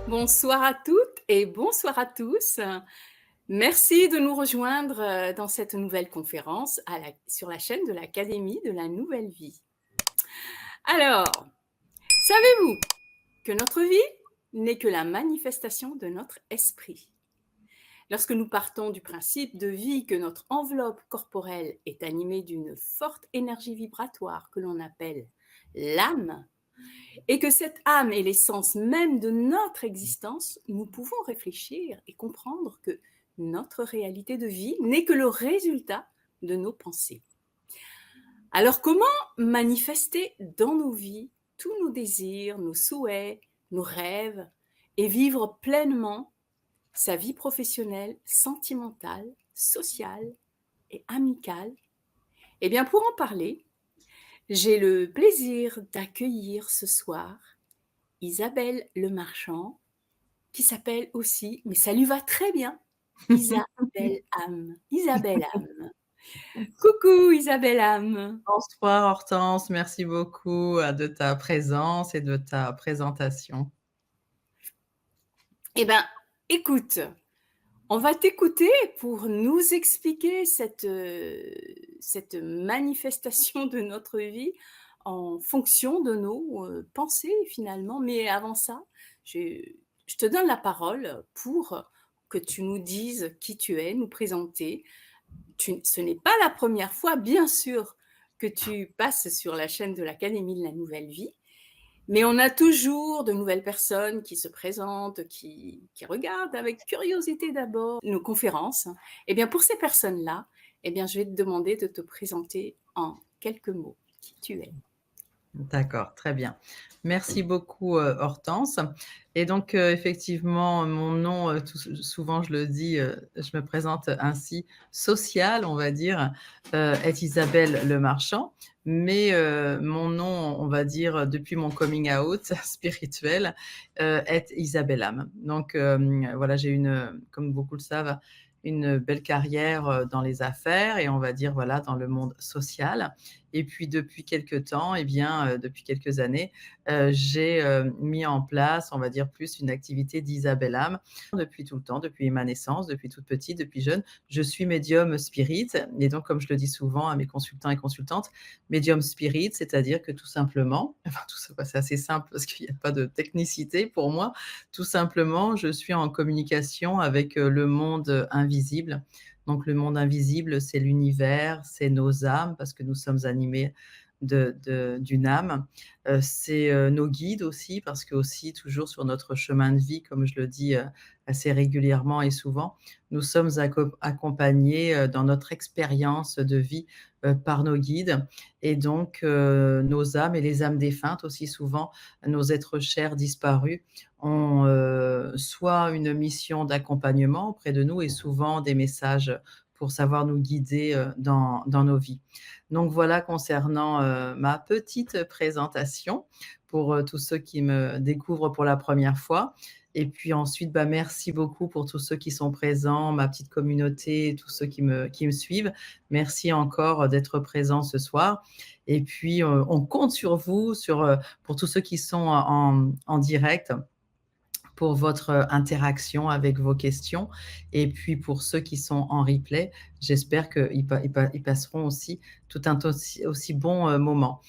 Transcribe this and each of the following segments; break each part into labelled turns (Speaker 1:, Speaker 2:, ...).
Speaker 1: Bonsoir à toutes et bonsoir à tous. Merci de nous rejoindre dans cette nouvelle conférence sur la chaîne de l'Académie de la Nouvelle Vie. Alors, savez-vous que notre vie n'est que la manifestation de notre esprit? Lorsque nous partons du principe de vie que notre enveloppe corporelle est animée d'une forte énergie vibratoire que l'on appelle l'âme, et que cette âme est l'essence même de notre existence, nous pouvons réfléchir et comprendre que notre réalité de vie n'est que le résultat de nos pensées. Alors comment manifester dans nos vies tous nos désirs, nos souhaits, nos rêves et vivre pleinement sa vie professionnelle, sentimentale, sociale et amicale? Eh bien, pour en parler, j'ai le plaisir d'accueillir ce soir Isabelle Lemarchand, qui s'appelle aussi, mais ça lui va très bien, Isabelle Am. Isabelle Am. Coucou Isabelle Am.
Speaker 2: Bonsoir Hortense, merci beaucoup, de ta présence et de ta présentation.
Speaker 1: Eh ben, écoute, on va t'écouter pour nous expliquer cette manifestation de notre vie en fonction de nos pensées finalement. Mais avant ça, je, je te donne la parole pour que tu nous dises qui tu es, nous présenter. Ce n'est pas la première fois, bien sûr, que tu passes sur la chaîne de l'Académie de la Nouvelle Vie, mais on a toujours de nouvelles personnes qui se présentent, qui regardent avec curiosité d'abord nos conférences. Eh bien, pour ces personnes-là, eh bien, je vais te demander de te présenter en quelques mots qui tu es.
Speaker 2: D'accord, très bien. Merci beaucoup, Hortense et donc effectivement, mon nom, tout souvent je le dis, je me présente ainsi, social, on va dire, est Isabelle Lemarchand, mais mon nom, on va dire, depuis mon coming out spirituel, est Isabelle Am. Donc voilà, j'ai comme beaucoup le savent, une belle carrière, dans les affaires et on va dire, voilà, dans le monde social. Et puis depuis quelque temps, eh bien, depuis quelques années, j'ai, mis en place, on va dire, plus une activité d'Isabelle Âme. Depuis tout le temps, depuis ma naissance, depuis toute petite, depuis jeune, je suis médium spirit et donc comme je le dis souvent à mes consultants et consultantes, médium spirit, c'est-à-dire que tout simplement, enfin tout ça, bah, c'est assez simple parce qu'il y a pas de technicité pour moi. Tout simplement, je suis en communication avec, le monde, invisible. Donc le monde invisible, c'est l'univers, c'est nos âmes parce que nous sommes animés d'une âme. C'est, nos guides aussi parce que aussi toujours sur notre chemin de vie, comme je le dis, assez régulièrement et souvent, nous sommes accompagnés, dans notre expérience de vie, par nos guides et donc nos âmes et les âmes défuntes aussi souvent, nos êtres chers disparus ont, soit une mission d'accompagnement auprès de nous et souvent des messages pour savoir nous guider, dans nos vies. Donc voilà concernant, ma petite présentation pour, tous ceux qui me découvrent pour la première fois et puis ensuite, bah, merci beaucoup pour tous ceux qui sont présents, ma petite communauté et tous ceux qui me suivent. Merci encore, d'être présents ce soir et puis, on compte sur vous, pour tous ceux qui sont en direct pour votre interaction avec vos questions et puis pour ceux qui sont en replay, j'espère qu'ils passeront aussi tout un aussi bon, moment.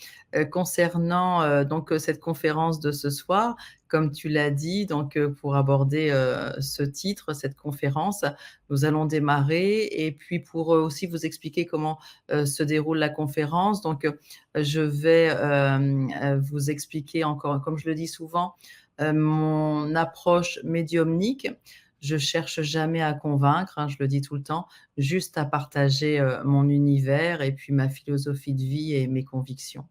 Speaker 2: Concernant, donc, cette conférence de ce soir, comme tu l'as dit, donc, pour aborder, ce titre, cette conférence, nous allons démarrer et puis pour, aussi vous expliquer comment, se déroule la conférence, donc, je vais, vous expliquer encore comme je le dis souvent, mon approche médiumnique. Je cherche jamais à convaincre, hein, je le dis tout le temps, juste à partager, mon univers et puis ma philosophie de vie et mes convictions.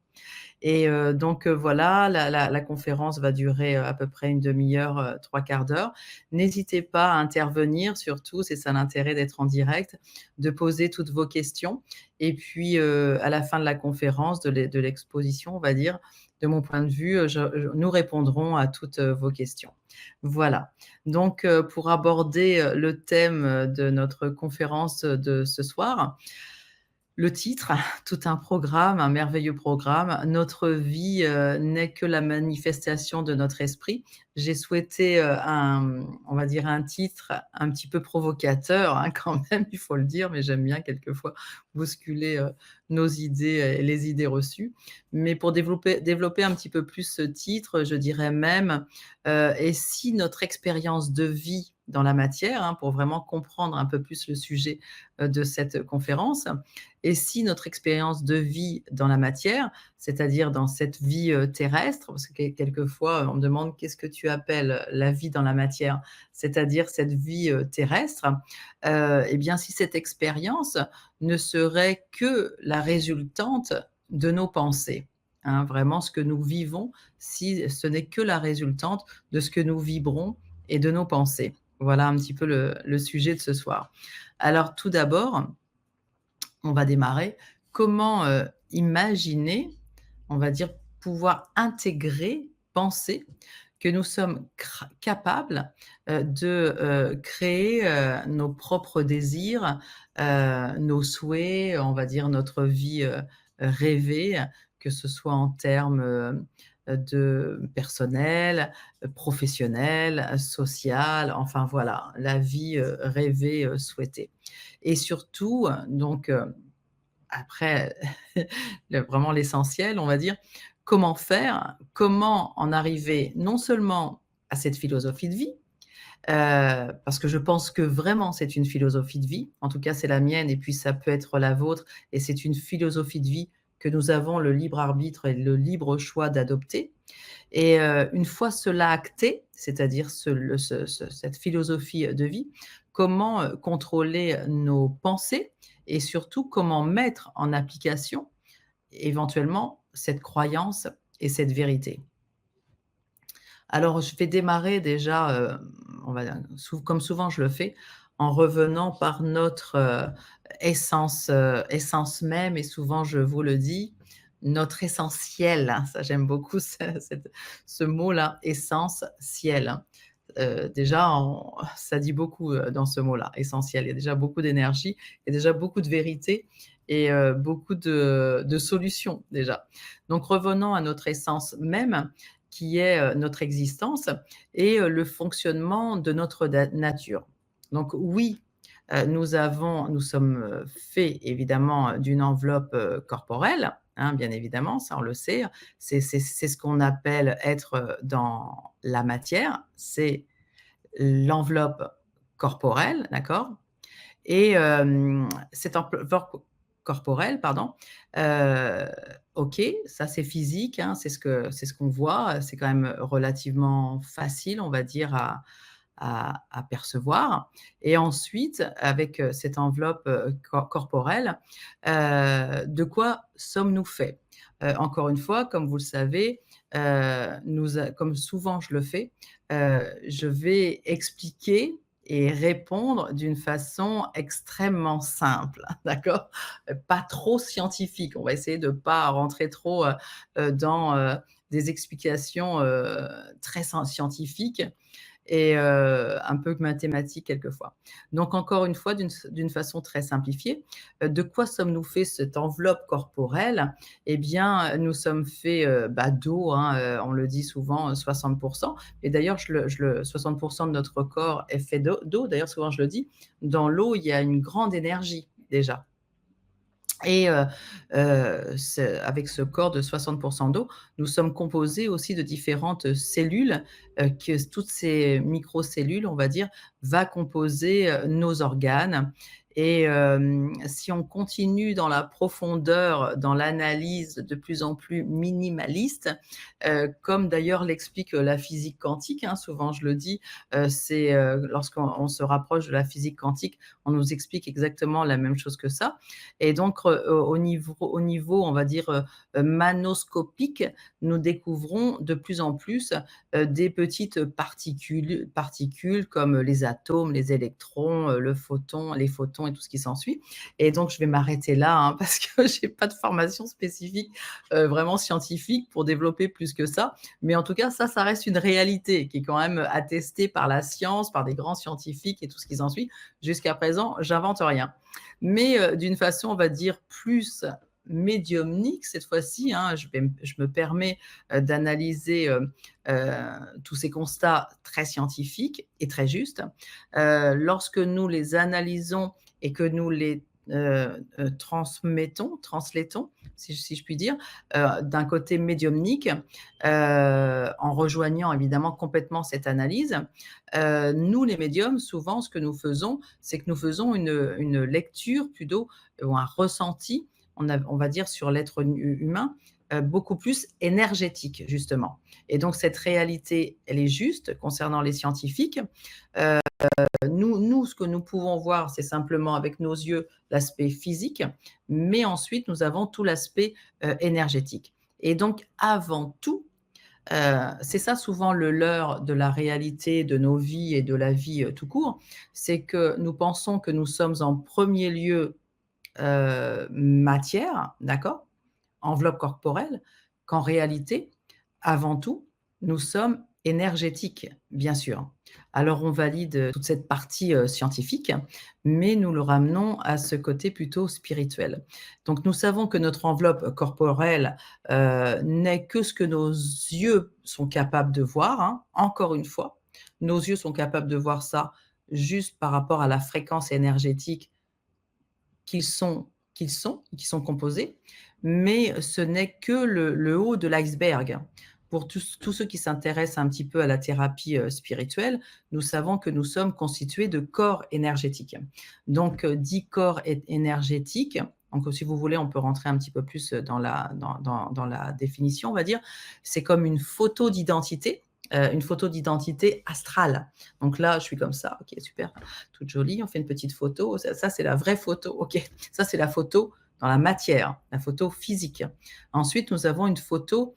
Speaker 2: Et donc voilà, la conférence va durer, à peu près une demi-heure, 3/4 d'heure. N'hésitez pas à intervenir surtout, c'est ça l'intérêt d'être en direct, de poser toutes vos questions et puis, à la fin de la conférence, de l'exposition, on va dire, de mon point de vue, nous répondrons à toutes, vos questions. Voilà. Donc, pour aborder, le thème, de notre conférence, de ce soir, Le titre, tout un programme, un merveilleux programme. Notre vie, n'est que la manifestation de notre esprit. J'ai souhaité, on va dire un titre un petit peu provocateur, hein, quand même, il faut le dire, mais j'aime bien quelquefois bousculer, nos idées et les idées reçues. Mais pour développer un petit peu plus ce titre, je dirais même, «Et si notre expérience de vie dans la matière», hein, pour vraiment comprendre un peu plus le sujet, de cette conférence, et si notre expérience de vie dans la matière, c'est-à-dire dans cette vie, terrestre, parce que quelquefois, on me demande: «Qu'est-ce que tu appelles la vie dans la matière?» C'est-à-dire cette vie, terrestre, et bien, si cette expérience ne serait que la résultante de nos pensées, hein, vraiment ce que nous vivons, si ce n'est que la résultante de ce que nous vibrons et de nos pensées. Voilà un petit peu le sujet de ce soir. Alors tout d'abord, on va démarrer. Comment, imaginer, on va dire, pouvoir intégrer, penser que nous sommes capables, de, créer, nos propres désirs, nos souhaits, on va dire notre vie, rêvée, que ce soit en termes, de personnel, professionnel, social, enfin voilà, la vie, rêvée, souhaitée. Et surtout, donc, après vraiment l'essentiel, on va dire, comment faire? Comment en arriver non seulement à cette philosophie de vie, parce que je pense que vraiment c'est une philosophie de vie, en tout cas c'est la mienne et puis ça peut être la vôtre et c'est une philosophie de vie que nous avons le libre arbitre et le libre choix d'adopter. Et une fois cela acté, c'est-à-dire cette philosophie de vie, comment, contrôler nos pensées et surtout comment mettre en application, éventuellement, cette croyance et cette vérité? Alors je vais démarrer déjà, on va comme souvent je le fais, en revenant par notre, essence même et souvent je vous le dis, notre essentiel, hein. Ça j'aime beaucoup ce mot-là, essentiel. Déjà ça dit beaucoup, dans ce mot-là, essentiel. Il y a déjà beaucoup d'énergie, il y a déjà beaucoup de vérité et beaucoup de solutions déjà. Donc revenons à notre essence même qui est, notre existence et le fonctionnement de notre nature. Donc oui, nous sommes, faits évidemment, d'une enveloppe, corporelle, hein, bien évidemment, ça on le sait. C'est ce qu'on appelle être, dans la matière, c'est l'enveloppe corporelle, d'accord? Et cette enveloppe corporelle, pardon, heu, OK, ça c'est physique, hein, c'est ce qu'on voit, c'est quand même relativement facile, on va dire, à percevoir. Et ensuite, avec, cette enveloppe, corporelle, de quoi sommes-nous faits? Encore une fois, comme vous le savez, comme souvent je le fais, je vais expliquer et répondre d'une façon extrêmement simple, d'accord? Pas trop scientifique. On va essayer de pas rentrer trop, dans, des explications, très scientifiques et un peu mathématiques quelquefois. Donc encore une fois, d'une façon très simplifiée, de quoi sommes-nous faits cette enveloppe corporelle? Eh bien, nous sommes faits, d'eau, hein, on le dit souvent, 60. Et d'ailleurs 60 de notre corps est fait d'eau, d'ailleurs souvent je le dis. Dans l'eau, il y a une grande énergie déjà. Et avec ce corps de 60 d'eau, nous sommes composés aussi de différentes cellules, que toutes ces microcellules, on va dire, va composer, nos organes. Et si on continue dans la profondeur, dans l'analyse de plus en plus minimaliste, comme d'ailleurs l'explique, la physique quantique, hein, souvent je le dis, c'est, lorsqu'on se rapproche de la physique quantique, on nous explique exactement la même chose que ça. Et donc, au niveau, on va dire, manoscopique, nous découvrons de plus en plus, des petites particules comme les atomes, les électrons, les photons méditation et tout ce qui s'ensuit. Et donc, je vais m'arrêter là, hein, parce que j'ai pas de formation spécifique, vraiment scientifique pour développer plus que ça. Mais en tout cas, ça reste une réalité qui est quand même attestée par la science, par des grands scientifiques et tout ce qui s'ensuit. Jusqu'à présent, j'invente rien. Mais d'une façon, on va dire, plus médiumnique cette fois-ci, hein, je me permets d'analyser tous ces constats très scientifiques et très justes. Lorsque nous les analysons et que nous les transmettons, si je puis dire, d'un côté médiumnique, en rejoignant évidemment complètement cette analyse. Nous, les médiums, souvent, ce que nous faisons, c'est que nous faisons une lecture plutôt ou un ressenti, on va dire, sur l'être humain, beaucoup plus énergétique, justement. Et donc, cette réalité, elle est juste concernant les scientifiques. Nous, ce que nous pouvons voir, c'est simplement avec nos yeux l'aspect physique, mais ensuite, nous avons tout l'aspect énergétique. Et donc, avant tout, c'est ça souvent le leurre de la réalité de nos vies et de la vie tout court, c'est que nous pensons que nous sommes en premier lieu matière, d'accord? Enveloppe corporelle, qu'en réalité, avant tout, nous sommes énergétiques, bien sûr. Alors on valide toute cette partie, scientifique, mais nous le ramenons à ce côté plutôt spirituel. Donc nous savons que notre enveloppe corporelle, n'est que ce que nos yeux sont capables de voir, hein, encore une fois. Nos yeux sont capables de voir ça juste par rapport à la fréquence énergétique qui sont composés, mais ce n'est que le haut de l'iceberg. Pour tous ceux qui s'intéressent un petit peu à la thérapie, spirituelle, nous savons que nous sommes constitués de corps énergétiques. Donc, dit corps énergétiques, donc si vous voulez, on peut rentrer un petit peu plus dans la définition, on va dire. C'est comme une photo d'identité astrale. Donc là, je suis comme ça, OK, super, toute jolie, on fait une petite photo. Ça c'est la vraie photo, OK. Ça, c'est la photo dans la matière, la photo physique. Ensuite, nous avons une photo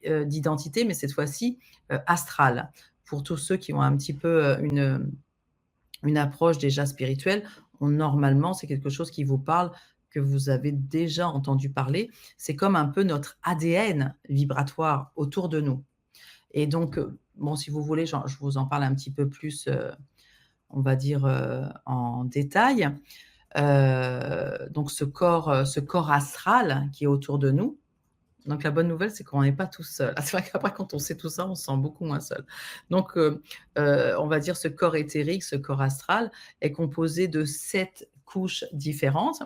Speaker 2: d'identité, mais cette fois-ci astrale. Pour tous ceux qui ont un petit peu une approche déjà spirituelle, normalement, c'est quelque chose qui vous parle, que vous avez déjà entendu parler. C'est comme un peu notre ADN vibratoire autour de nous. Et donc, bon, si vous voulez, je vous en parle un petit peu plus, on va dire, en détail. Donc ce corps astral qui est autour de nous. Donc la bonne nouvelle, c'est qu'on n'est pas tout seul. C'est vrai qu'après, quand on sait tout ça, on se sent beaucoup moins seul. Donc, on va dire ce corps éthérique, ce corps astral est composé de 7 couches différentes.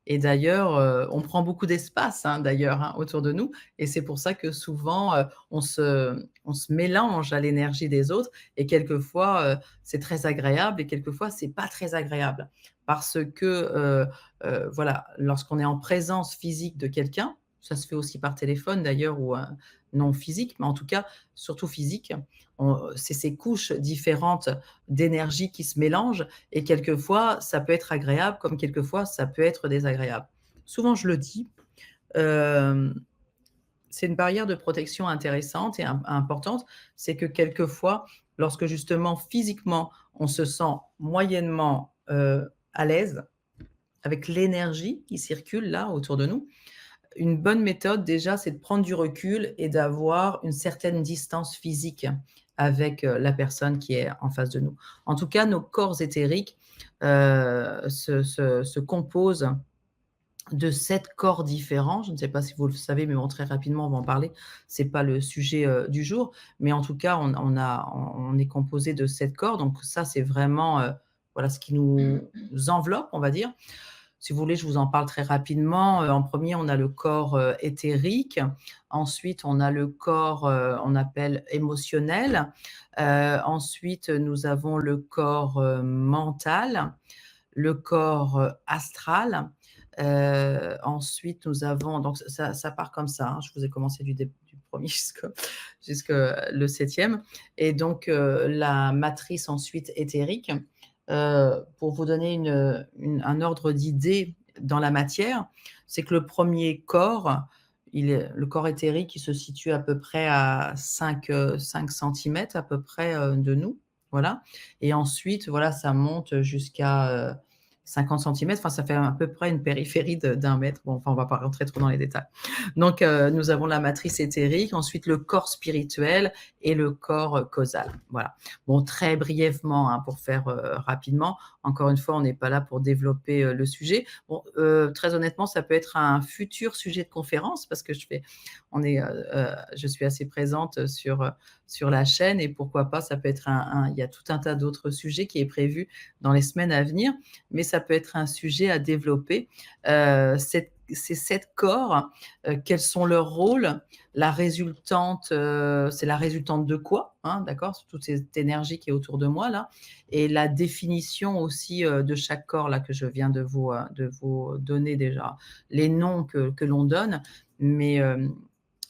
Speaker 2: Et d'ailleurs, on prend beaucoup d'espace, hein, d'ailleurs, hein, autour de nous. Et c'est pour ça que souvent, on se mélange à l'énergie des autres. Et quelquefois, c'est très agréable et quelquefois, c'est pas très agréable. Parce que, voilà, lorsqu'on est en présence physique de quelqu'un, ça se fait aussi par téléphone d'ailleurs ou non physique, mais en tout cas, surtout physique. C'est ces couches différentes d'énergie qui se mélangent et quelquefois, ça peut être agréable comme quelquefois, ça peut être désagréable. Souvent, je le dis, hem, c'est une barrière de protection intéressante et importante. C'est que quelquefois, lorsque justement physiquement, on se sent moyennement, à l'aise avec l'énergie qui circule là autour de nous, une bonne méthode déjà, c'est de prendre du recul et d'avoir une certaine distance physique avec, la personne qui est en face de nous. En tout cas, nos corps éthériques, se composent de 7 corps différents. Je ne sais pas si vous le savez, mais bon, très rapidement, on va en parler. C'est pas le sujet, du jour, mais en tout cas, on est composé de 7 corps, donc ça, c'est vraiment, voilà, ce qui nous enveloppe, on va dire. Si vous voulez, je vous en parle très rapidement. En premier, on a le corps, éthérique. Ensuite, on a le corps, on appelle émotionnel. Ensuite, nous avons le corps, mental, le corps, astral. Ensuite, nous avons donc ça part comme ça, hein. Je vous ai commencé du 1er jusque le 7e et donc la matrice ensuite éthérique. Pour vous donner un ordre d'idée dans la matière, c'est que le premier corps, le corps éthérique, il se situe à peu près à 5 centimètres à peu près, de nous, voilà et ensuite, voilà, ça monte jusqu'à, 50 centimètres, enfin, ça fait à peu près une périphérie d'1 mètre. Bon, enfin, on va pas rentrer trop dans les détails. Donc, nous avons la matrice éthérique, ensuite le corps spirituel et le corps causal. Voilà. Bon, très brièvement, hein, pour faire rapidement. Encore une fois, on n'est pas là pour développer le sujet. Bon, très honnêtement, ça peut être un futur sujet de conférence parce que je suis assez présente sur la chaîne et pourquoi pas, ça peut être il y a tout un tas d'autres sujets qui est prévu dans les semaines à venir, mais ça peut être un sujet à développer. Ces 7 corps, quels sont leurs rôles? La résultante, c'est la résultante de quoi? Hein, d'accord? C'est toute cette énergie qui est autour de moi là et la définition aussi, de chaque corps là que je viens de vous donner déjà. Les noms que l'on donne, mais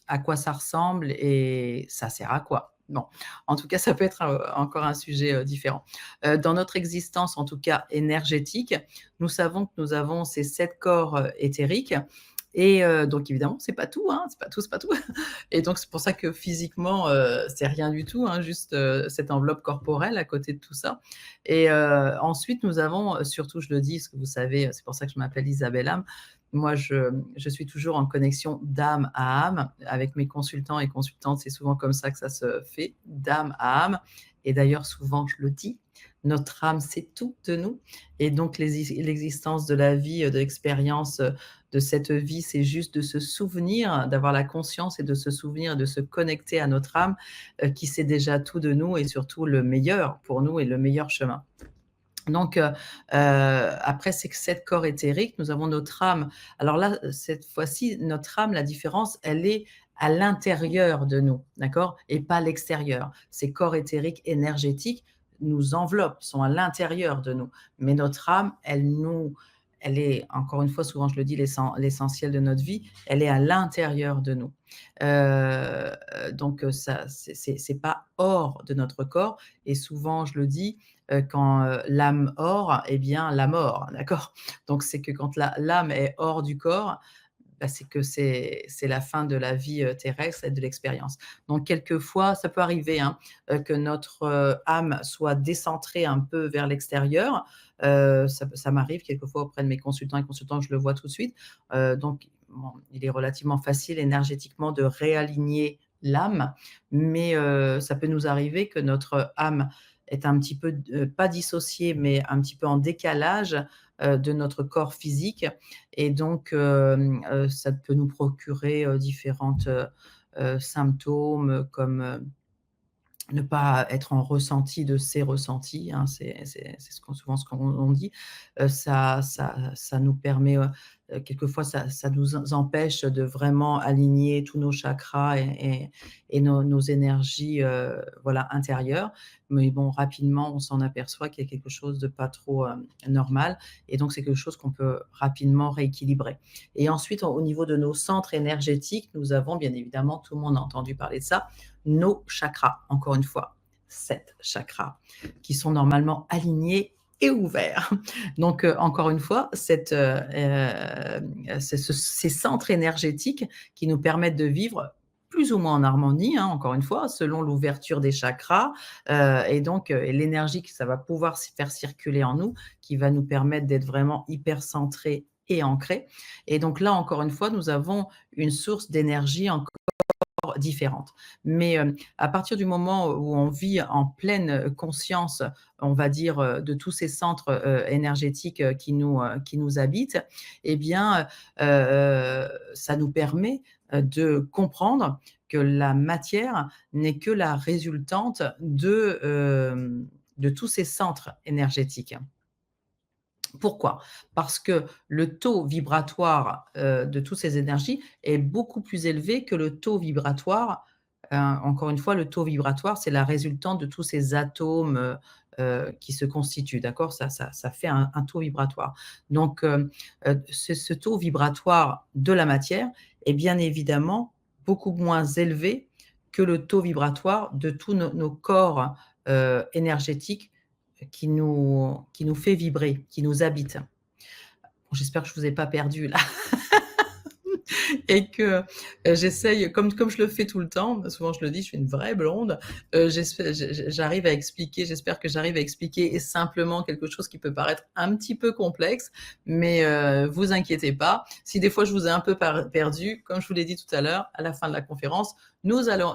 Speaker 2: à quoi ça ressemble et ça sert à quoi? Bon, en tout cas, ça peut être, encore un sujet, différent. Dans notre existence, en tout cas énergétique, nous savons que nous avons ces 7 corps, éthériques et donc évidemment, c'est pas tout, hein, c'est pas tout, c'est pas tout et donc c'est pour ça que physiquement, c'est rien du tout, hein, juste, cette enveloppe corporelle à côté de tout ça et ensuite nous avons, surtout je le dis parce que vous savez, c'est pour ça que je m'appelle Isabelle Âme. Moi, je suis toujours en connexion d'âme à âme avec mes consultants et consultantes. C'est souvent comme ça que ça se fait, d'âme à âme. Et d'ailleurs, souvent, je le dis, notre âme, c'est tout de nous. Et donc, l'existence de la vie, de l'expérience de cette vie, c'est juste de se souvenir, d'avoir la conscience et de se souvenir, de se connecter à notre âme qui sait déjà tout de nous et surtout le meilleur pour nous et le meilleur chemin. Donc, après ces 7 corps éthériques, nous avons notre âme. Alors là, cette fois-ci, notre âme, la différence, elle est à l'intérieur de nous, d'accord? Et pas à l'extérieur. Ces corps éthériques énergétiques nous enveloppent, sont à l'intérieur de nous. Mais notre âme, elle est, encore une fois, souvent je le dis, l'essentiel de notre vie, elle est à l'intérieur de nous. Donc, ça, c'est pas hors de notre corps et souvent je le dis, quand, l'âme hors, eh bien la mort, d'accord? Donc c'est que quand l'âme est hors du corps, bah, c'est que c'est la fin de la vie, terrestre et de l'expérience. Donc quelquefois, ça peut arriver, hein, que notre, âme soit décentrée un peu vers l'extérieur. Ça m'arrive quelquefois auprès de mes consultants et consultantes, je le vois tout de suite. Donc bon, il est relativement facile énergétiquement de réaligner l'âme, mais ça peut nous arriver que notre âme est un petit peu, pas dissociée, mais un petit peu en décalage, de notre corps physique et donc ça peut nous procurer, différentes, symptômes comme, ne pas être en ressenti de ses ressentis, hein, c'est souvent ce qu'on dit. Ça nous permet, quelquefois ça nous empêche de vraiment aligner tous nos chakras et nos énergies, voilà, intérieures. Mais bon, rapidement, on s'en aperçoit qu'il y a quelque chose de pas trop, normal et donc c'est quelque chose qu'on peut rapidement rééquilibrer. Et ensuite, au niveau de nos centres énergétiques, nous avons bien évidemment, tout le monde a entendu parler de ça, nos chakras, encore une fois, 7 chakras qui sont normalement alignés et ouverts. Donc, encore une fois, ces centres énergétiques qui nous permettent de vivre plus ou moins en harmonie, hein, encore une fois, selon l'ouverture des chakras et donc et l'énergie que ça va pouvoir faire circuler en nous, qui va nous permettre d'être vraiment hyper centrés et ancrés. Et donc là, encore une fois, nous avons une source d'énergie encore différentes. Mais à partir du moment où on vit en pleine conscience, on va dire, de tous ces centres, énergétiques, qui nous habitent eh bien, ça nous permet, de comprendre que la matière n'est que la résultante de tous ces centres énergétiques. Pourquoi? Parce que le taux vibratoire, de toutes ces énergies est beaucoup plus élevé que le taux vibratoire, encore une fois, le taux vibratoire, c'est la résultante de tous ces atomes, qui se constituent, d'accord? Ça fait un taux vibratoire. Donc, ce taux vibratoire de la matière est bien évidemment beaucoup moins élevé que le taux vibratoire de tous nos corps, énergétiques qui nous fait vibrer, qui nous habite. Bon, j'espère que je ne vous ai pas perdu là. et que, j'essaye comme je le fais tout le temps, souvent je le dis, je suis une vraie blonde, j'arrive à expliquer, j'espère que j'arrive à expliquer simplement quelque chose qui peut paraître un petit peu complexe, mais vous inquiétez pas, si des fois je vous ai un peu perdu, comme je vous l'ai dit tout à l'heure, à la fin de la conférence, nous allons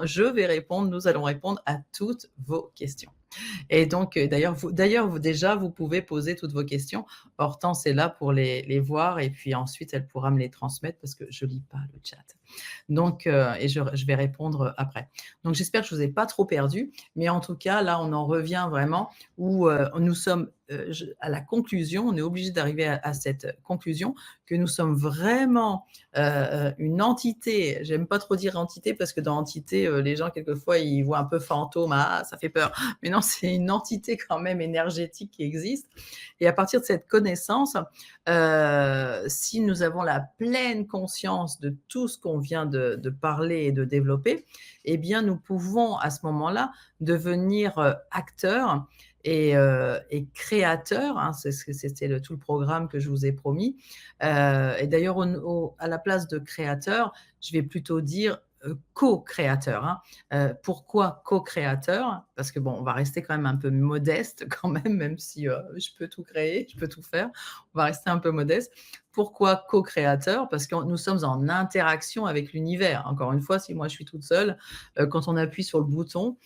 Speaker 2: répondre à toutes vos questions. Et donc, d'ailleurs, déjà, vous pouvez poser toutes vos questions. Hortense est là pour les voir et puis ensuite, elle pourra me les transmettre parce que je lis pas le chat. Donc, et je vais répondre après. Donc, j'espère que je vous ai pas trop perdu, mais en tout cas, là, on en revient vraiment où nous sommes à la conclusion. On est obligé d'arriver à cette conclusion que nous sommes vraiment une entité. J'aime pas trop dire entité parce que dans entité, les gens quelquefois ils voient un peu fantôme. Ah, ça fait peur. Mais non, c'est une entité quand même énergétique qui existe. Et à partir de cette connaissance, si nous avons la pleine conscience de tout ce qu'on vient de parler et de développer, eh bien, nous pouvons à ce moment-là devenir acteurs et créateurs. Hein, c'était tout le programme que je vous ai promis. Et d'ailleurs, à la place de créateur, je vais plutôt dire co-créateur. Hein. Pourquoi co-créateur? Parce que bon, on va rester quand même un peu modeste quand même si je peux tout créer, je peux tout faire. On va rester un peu modeste. Pourquoi co-créateur? Parce que nous sommes en interaction avec l'univers. Encore une fois, si moi je suis toute seule, quand on appuie sur le bouton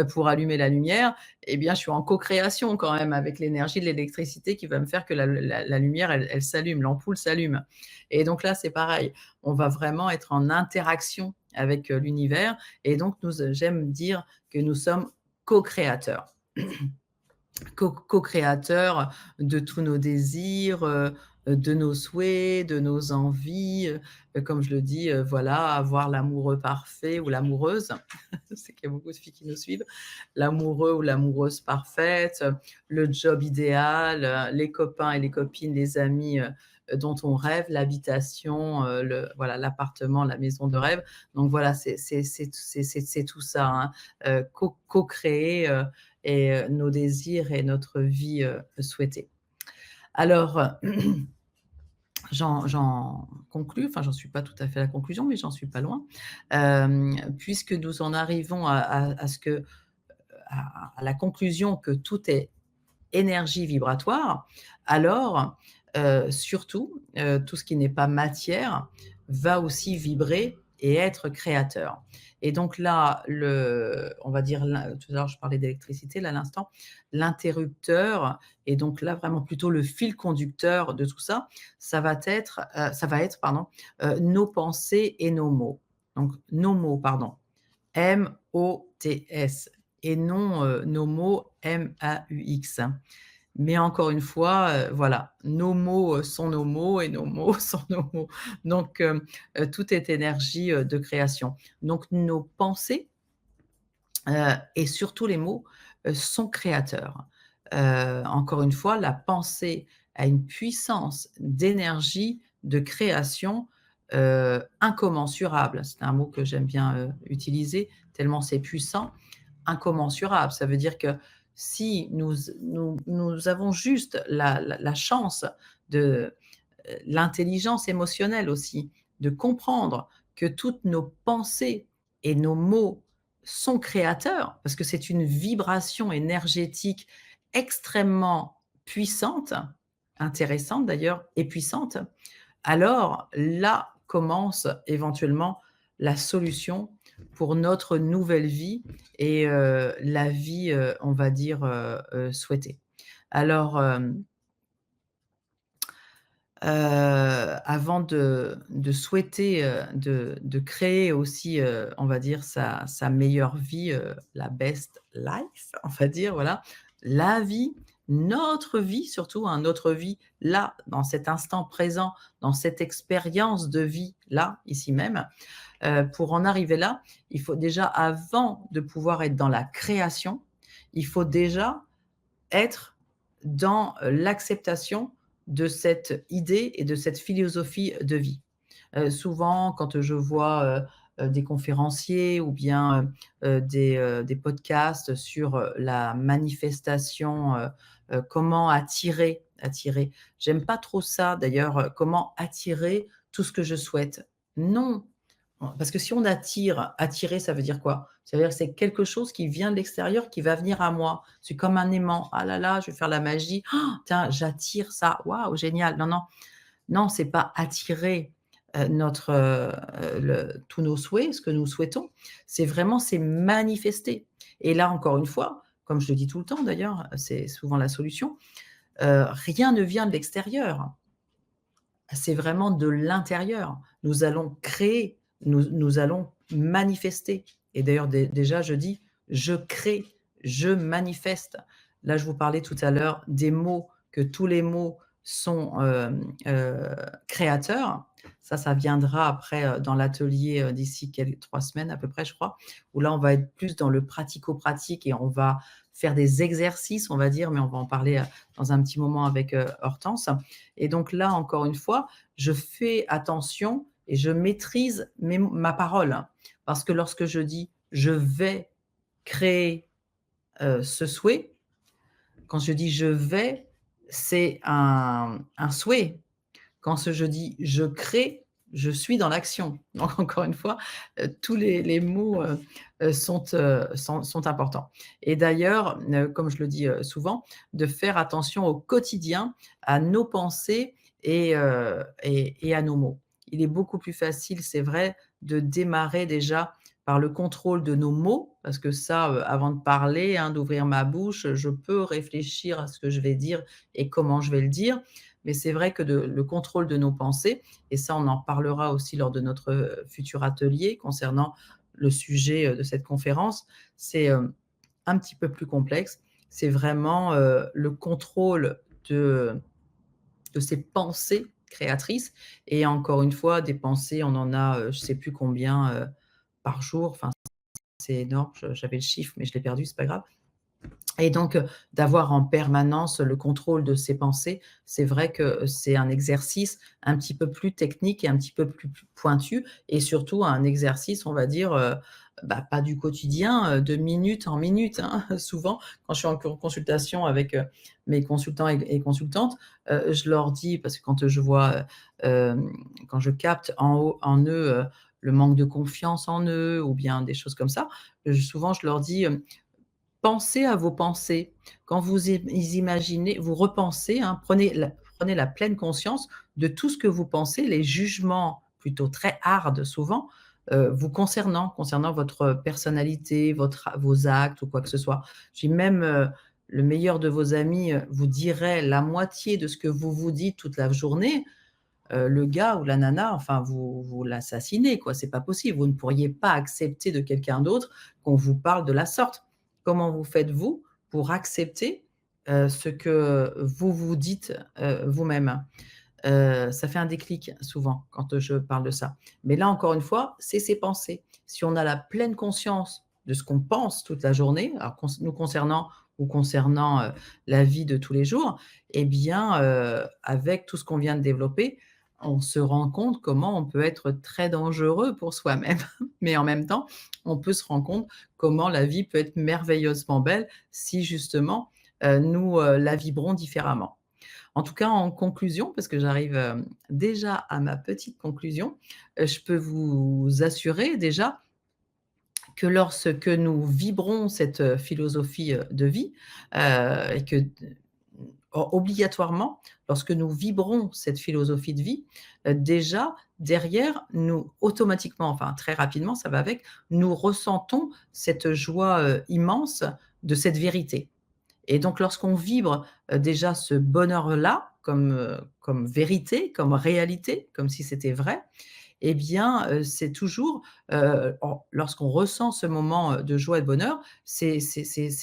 Speaker 2: pour allumer la lumière, eh bien, je suis en co-création quand même avec l'énergie de l'électricité qui va me faire que la lumière, elle s'allume, l'ampoule s'allume. Et donc là, c'est pareil. On va vraiment être en interaction avec l'univers. Et donc, j'aime dire que nous sommes co-créateurs. Co-créateurs de tous nos désirs, de nos souhaits, de nos envies, comme je le dis, voilà, avoir l'amoureux parfait ou l'amoureuse. Je sais qu'il y a beaucoup de filles qui nous suivent. L'amoureux ou l'amoureuse parfaite, le job idéal, les copains et les copines, les amis, dont on rêve, l'habitation, voilà, l'appartement, la maison de rêve. Donc voilà, c'est tout ça, hein, co-créer, et nos désirs et notre vie souhaitée. Alors, j'en conclus, enfin j'en suis pas tout à fait à la conclusion, mais j'en suis pas loin. Puisque nous en arrivons à la conclusion que tout est énergie vibratoire, alors surtout, tout ce qui n'est pas matière va aussi vibrer et être créateur. Et donc là, on va dire, tout à l'heure je parlais d'électricité, là à l'instant, l'interrupteur et donc là vraiment plutôt le fil conducteur de tout ça, ça va être pardon, nos pensées et nos mots. Donc nos mots, pardon, M-O-T-S et non nos mots M-A-U-X. Mais encore une fois, voilà, nos mots sont nos mots et nos mots sont nos mots. Donc, tout est énergie de création. Donc, nos pensées et surtout les mots sont créateurs. Encore une fois, la pensée a une puissance d'énergie de création incommensurable. C'est un mot que j'aime bien utiliser, tellement c'est puissant. Incommensurable. Ça veut dire que si nous avons juste la chance de l'intelligence émotionnelle aussi, de comprendre que toutes nos pensées et nos mots sont créateurs, parce que c'est une vibration énergétique extrêmement puissante, intéressante d'ailleurs et puissante, alors là commence éventuellement la solution pour notre nouvelle vie et la vie, on va dire, souhaitée. Alors, avant de souhaiter, de créer aussi, on va dire sa meilleure vie, la best life, on va dire, voilà. La vie, notre vie surtout, hein, notre vie là, dans cet instant présent, dans cette expérience de vie là, ici même. Pour en arriver là, il faut déjà avant de pouvoir être dans la création, il faut déjà être dans l'acceptation de cette idée et de cette philosophie de vie. Souvent, quand je vois des conférenciers ou bien des podcasts sur la manifestation, comment attirer. J'aime pas trop ça d'ailleurs, comment attirer tout ce que je souhaite. Non, parce que si on attire, attirer, ça veut dire quoi? Ça veut dire que c'est quelque chose qui vient de l'extérieur, qui va venir à moi. C'est comme un aimant. «Ah là là, je vais faire la magie. Ah, tiens, j'attire ça. Waouh, génial!» Non, non, non, c'est pas attirer, notre, tous nos souhaits, ce que nous souhaitons. C'est manifester et là, encore une fois, comme je le dis tout le temps d'ailleurs, c'est souvent la solution, rien ne vient de l'extérieur. C'est vraiment de l'intérieur. Nous allons créer, nous allons manifester et d'ailleurs déjà je dis: «Je crée, je manifeste». Là, je vous parlais tout à l'heure des mots, que tous les mots sont, créateurs. Ça viendra après, dans l'atelier, d'ici quel 3 semaines à peu près, je crois, où là, on va être plus dans le pratico-pratique et on va faire des exercices, on va dire, mais on va en parler, dans un petit moment avec, Hortense. Et donc là, encore une fois, je fais attention et je maîtrise ma parole, hein. Parce que lorsque je dis: «Je vais créer, ce souhait», quand je dis: «Je vais», c'est un souhait. Quand je dis: «Je crée», je suis dans l'action. Donc encore une fois, tous les mots, sont importants et d'ailleurs, comme je le dis, souvent, de faire attention au quotidien à nos pensées et à nos mots. Il est beaucoup plus facile, c'est vrai, de démarrer déjà par le contrôle de nos mots, parce que ça, avant de parler, hein, d'ouvrir ma bouche, je peux réfléchir à ce que je vais dire et comment je vais le dire. Mais c'est vrai que le contrôle de nos pensées, et ça on en parlera aussi lors de notre, futur atelier concernant le sujet, de cette conférence, c'est, un petit peu plus complexe. C'est vraiment, le contrôle de ses pensées créatrices et encore une fois, des pensées, on en a, je ne sais plus combien, par jour, enfin c'est énorme, j'avais le chiffre mais je l'ai perdu, c'est pas grave. Et donc, d'avoir en permanence le contrôle de ses pensées, c'est vrai que c'est un exercice un petit peu plus technique et un petit peu plus pointu et surtout un exercice, on va dire, pas du quotidien, de minute en minute, hein. Souvent, quand je suis en consultation avec, mes consultants et consultantes, je leur dis parce que quand je vois, quand je capte en eux, le manque de confiance en eux ou bien des choses comme ça, souvent je leur dis, pensez à vos pensées. Quand vous imaginez, vous repensez, hein, prenez la pleine conscience de tout ce que vous pensez, les jugements plutôt très hard souvent, vous concernant votre personnalité, vos actes ou quoi que ce soit. J'ai même, le meilleur de vos amis, vous dirait la moitié de ce que vous vous dites toute la journée, le gars ou la nana, enfin vous l'assassinez quoi, c'est pas possible. Vous ne pourriez pas accepter de quelqu'un d'autre qu'on vous parle de la sorte. Comment vous faites-vous pour accepter, ce que vous vous dites, vous-même? Ça fait un déclic souvent quand, je parle de ça. Mais là encore une fois, c'est ses pensées. Si on a la pleine conscience de ce qu'on pense toute la journée, alors nous concernant ou concernant, la vie de tous les jours, eh bien, avec tout ce qu'on vient de développer, on se rend compte comment on peut être très dangereux pour soi-même. Mais en même temps, on peut se rendre compte comment la vie peut être merveilleusement belle si justement, nous, la vibrons différemment. En tout cas, en conclusion, parce que j'arrive, déjà à ma petite conclusion, je peux vous assurer déjà que lorsque nous vibrons cette, philosophie, de vie, et que obligatoirement, lorsque nous vibrons cette philosophie de vie, déjà derrière, nous automatiquement, enfin très rapidement, ça va avec, nous ressentons cette joie, immense de cette vérité. Et donc lorsqu'on vibre, déjà ce bonheur-là comme vérité, comme réalité, comme si c'était vrai, eh bien, c'est toujours, lorsqu'on ressent ce moment, de joie et de bonheur, c'est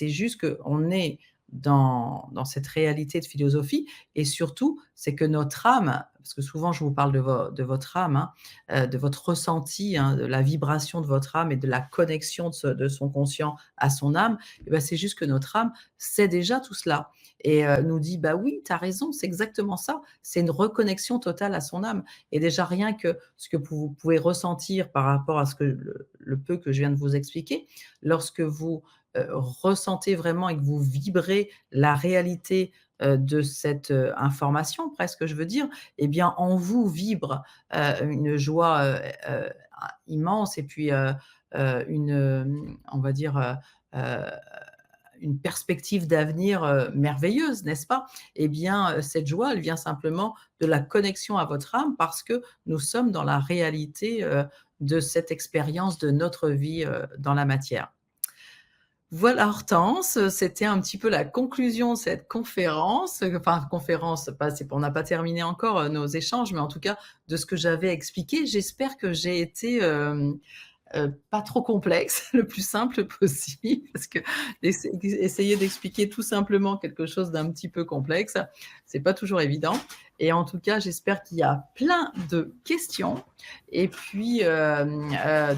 Speaker 2: juste qu'on est dans cette réalité de philosophie et surtout, c'est que notre âme, parce que souvent je vous parle de votre âme, hein, de votre ressenti, hein, de la vibration de votre âme et de la connexion de son conscient à son âme, et bah, c'est juste que notre âme sait déjà tout cela et nous dit: «Bah oui, tu as raison, c'est exactement ça». C'est une reconnexion totale à son âme et déjà rien que ce que vous pouvez ressentir par rapport à ce que le peu que je viens de vous expliquer, lorsque vous ressentez vraiment et que vous vibrez la réalité, de cette, information presque, je veux dire, eh bien, en vous vibre, une joie, immense et puis, une, on va dire, heu, une perspective d'avenir, merveilleuse, n'est-ce pas? Eh bien, cette joie, elle vient simplement de la connexion à votre âme parce que nous sommes dans la réalité, de cette expérience de notre vie, dans la matière. Voilà Hortense, c'était un petit peu la conclusion de cette conférence, enfin conférence, pas c'est on n'a pas terminé encore, nos échanges, mais en tout cas de ce que j'avais expliqué. J'espère que j'ai été, pas trop complexe, le plus simple possible, parce que essayer d'expliquer tout simplement quelque chose d'un petit peu complexe, c'est pas toujours évident et en tout cas, j'espère qu'il y a plein de questions et puis,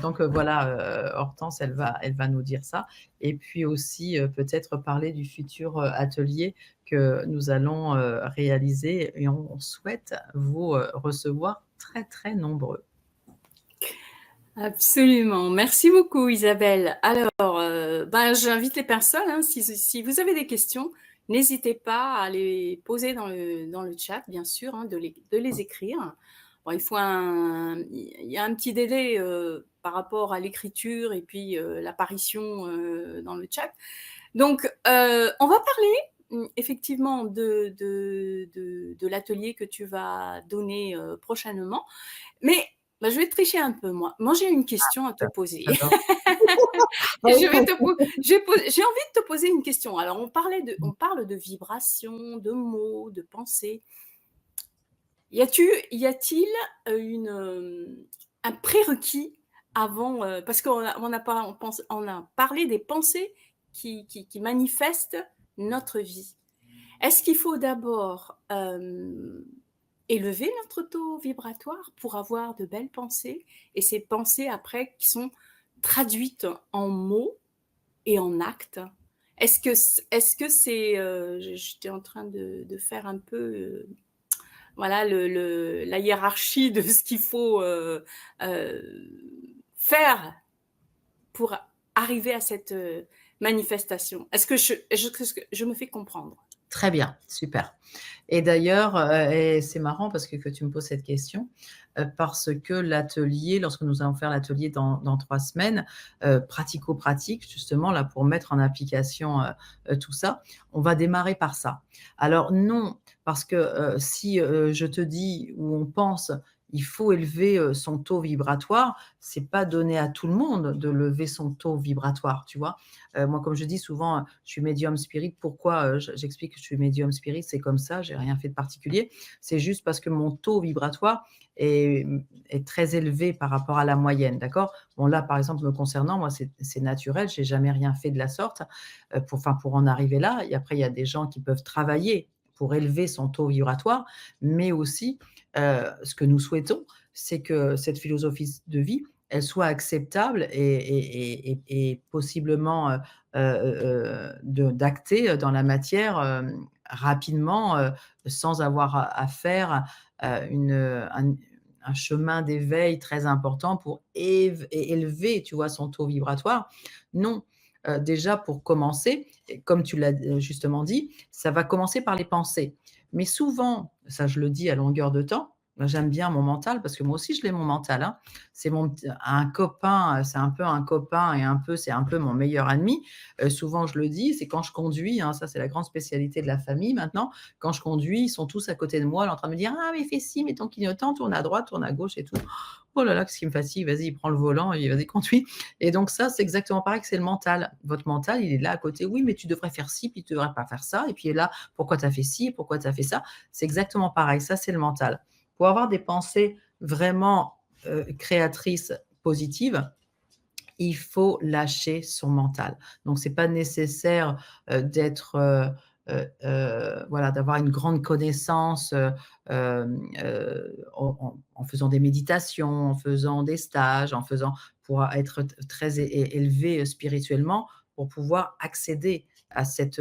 Speaker 2: donc, voilà, Hortense, elle va nous dire ça et puis aussi, peut-être parler du futur, atelier que nous allons, réaliser et on souhaite vous, recevoir très, très nombreux.
Speaker 1: Absolument. Merci beaucoup Isabelle. Alors, ben, j'invite les personnes, hein, si vous avez des questions, n'hésitez pas à les poser dans le chat, bien sûr, hein, de les écrire. Bon, il y a un petit délai par rapport à l'écriture et puis l'apparition dans le chat. Donc, on va parler effectivement de l'atelier que tu vas donner prochainement. Mais bah, je vais tricher un peu, moi. Moi, j'ai une question à te poser.
Speaker 2: J'adore.
Speaker 1: J'ai envie de te poser une question. Alors, on parle de vibration, de mots, de pensée. Y a-t-il un prérequis avant, parce on a parlé des pensées qui manifestent notre vie. Est-ce qu'il faut d'abord élever notre taux vibratoire pour avoir de belles pensées et ces pensées après qui sont traduites en mots et en actes? Est-ce que c'est, j'étais en train de faire un peu voilà la hiérarchie de ce qu'il faut faire pour arriver à cette manifestation. Est-ce que je me fais comprendre?
Speaker 2: Très bien, super. Et d'ailleurs, et c'est marrant parce que tu me poses cette question, parce que l'atelier, lorsque nous allons faire l'atelier dans 3 semaines, pratico-pratique justement là pour mettre en application, tout ça, on va démarrer par ça. Alors non, parce que, si, je te dis ou on pense: «Il faut élever, son taux vibratoire», c'est pas donné à tout le monde de lever son taux vibratoire, tu vois? Moi, comme je dis souvent, je suis médium spirit. Pourquoi, j'explique que je suis médium spirit? C'est comme ça, j'ai rien fait de particulier. C'est juste parce que mon taux vibratoire est, est très élevé par rapport à la moyenne, d'accord? Bon là, par exemple, me concernant, moi, c'est naturel, j'ai jamais rien fait de la sorte, pour en arriver là et après il y a des gens qui peuvent travailler pour élever son taux vibratoire, mais aussi, ce que nous souhaitons, c'est que cette philosophie de vie, elle soit acceptable et possiblement, d'acter dans la matière, rapidement, sans avoir à faire, un chemin d'éveil très important pour élever, tu vois, son taux vibratoire. Non, déjà pour commencer, et comme tu l'as, justement dit, ça va commencer par les pensées. Mais souvent, ça je le dis à longueur de temps, moi j'aime bien mon mental parce que moi aussi je l'ai mon mental, hein. C'est mon p un copain, c'est un peu un copain et c'est un peu mon meilleur ami. Souvent je le dis, c'est quand je conduis, hein, ça c'est la grande spécialité de la famille maintenant. Quand je conduis, ils sont tous à côté de moi, là, en train de me dire: «Ah mais fais ci, mets ton clignotant, tourne à droite, tourne à gauche et tout». Oh là là, qu'est-ce qui me fatigue, vas-y, prends le volant et vas-y conduis et donc ça, c'est exactement pareil que c'est le mental. Votre mental, il est là à côté: «Oui, mais tu devrais faire ci, puis tu devrais pas faire ça» et puis là: «Pourquoi tu as fait ci? Pourquoi tu as fait ça?» C'est exactement pareil, ça c'est le mental. Pour avoir des pensées vraiment, créatrices, positives, il faut lâcher son mental. Donc c'est pas nécessaire, d'être, voilà, d'avoir une grande connaissance, en faisant des méditations, en faisant des stages, en faisant pour être très élevé, spirituellement, pour pouvoir accéder à cette,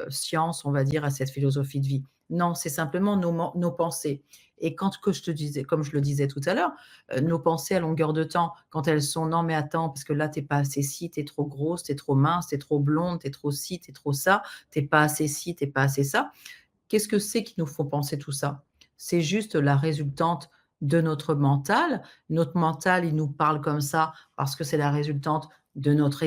Speaker 2: science, on va dire, à cette philosophie de vie. Non, c'est simplement nos pensées Et quand que je te disais comme je le disais tout à l'heure, nos pensées à longueur de temps, quand elles sont: «Non mais attends, parce que là tu es pas assez ci, tu es trop grosse, tu es trop mince, tu es trop blonde, tu es trop ci, tu es trop ça, tu es pas assez ci, tu es pas assez ça». Qu'est-ce que c'est qui nous font penser tout ça? C'est juste la résultante de notre mental. Notre mental, il nous parle comme ça parce que c'est la résultante de notre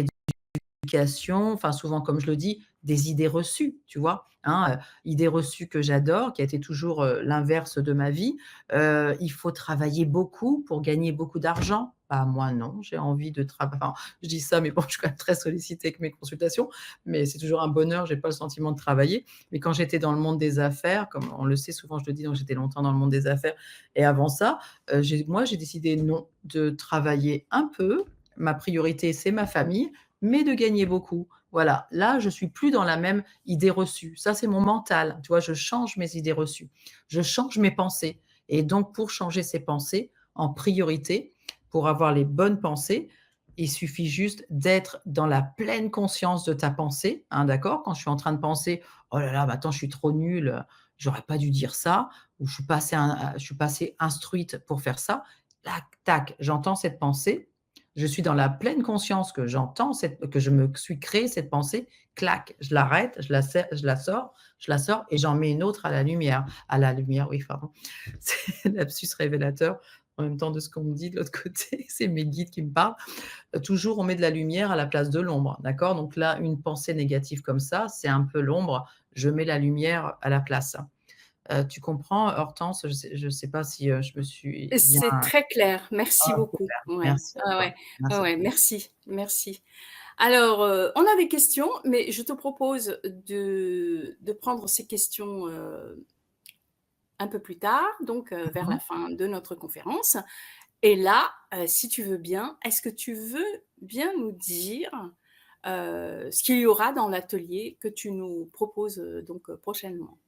Speaker 2: éducation, enfin souvent comme je le dis, des idées reçues, tu vois? Hein, idées reçues que j'adore, qui a été toujours, l'inverse de ma vie. Il faut travailler beaucoup pour gagner beaucoup d'argent. Bah, moi non, j'ai envie de travailler. Enfin, je dis ça, mais bon, je suis quand même très sollicitée avec mes consultations, mais c'est toujours un bonheur, j'ai pas le sentiment de travailler. Mais quand j'étais dans le monde des affaires, comme on le sait souvent, je le dis, donc j'étais longtemps dans le monde des affaires et avant ça, j'ai décidé non, de travailler un peu. Ma priorité, c'est ma famille, mais de gagner beaucoup. Voilà, là, je suis plus dans la même idée reçue. Ça, c'est mon mental, tu vois? Je change mes idées reçues, je change mes pensées et donc pour changer ces pensées, en priorité, pour avoir les bonnes pensées, il suffit juste d'être dans la pleine conscience de ta pensée, hein, d'accord? Quand je suis en train de penser: «Oh là là, mais attends, je suis trop nulle, j'aurais pas dû dire ça» ou «Je suis pas assez instruite pour faire ça». Tac, tac, j'entends cette pensée, je suis dans la pleine conscience que que je me suis créé cette pensée, clac, je l'arrête, je la sors et j'en mets une autre à la lumière, oui, pardon. C'est lapsus révélateur en même temps de ce qu'on me dit de l'autre côté, c'est mes guides qui me parlent. Toujours on met de la lumière à la place de l'ombre, d'accord? Donc là, une pensée négative comme ça, c'est un peu l'ombre, je mets la lumière à la place. Tu comprends, Hortense? Je sais pas si, je me suis bien
Speaker 1: C'est très clair, merci
Speaker 2: ah
Speaker 1: beaucoup.
Speaker 2: super,
Speaker 1: Ouais,
Speaker 2: merci à
Speaker 1: ah
Speaker 2: toi,
Speaker 1: ouais, ah
Speaker 2: merci.
Speaker 1: ouais, merci, merci. Alors, on a des questions, mais je te propose de prendre ces questions, un peu plus tard, donc vers
Speaker 2: Mmh.
Speaker 1: la fin de notre conférence. Et là, si tu veux bien, est-ce que tu veux bien nous dire, ce qu'il y aura dans l'atelier que tu nous proposes, donc prochainement?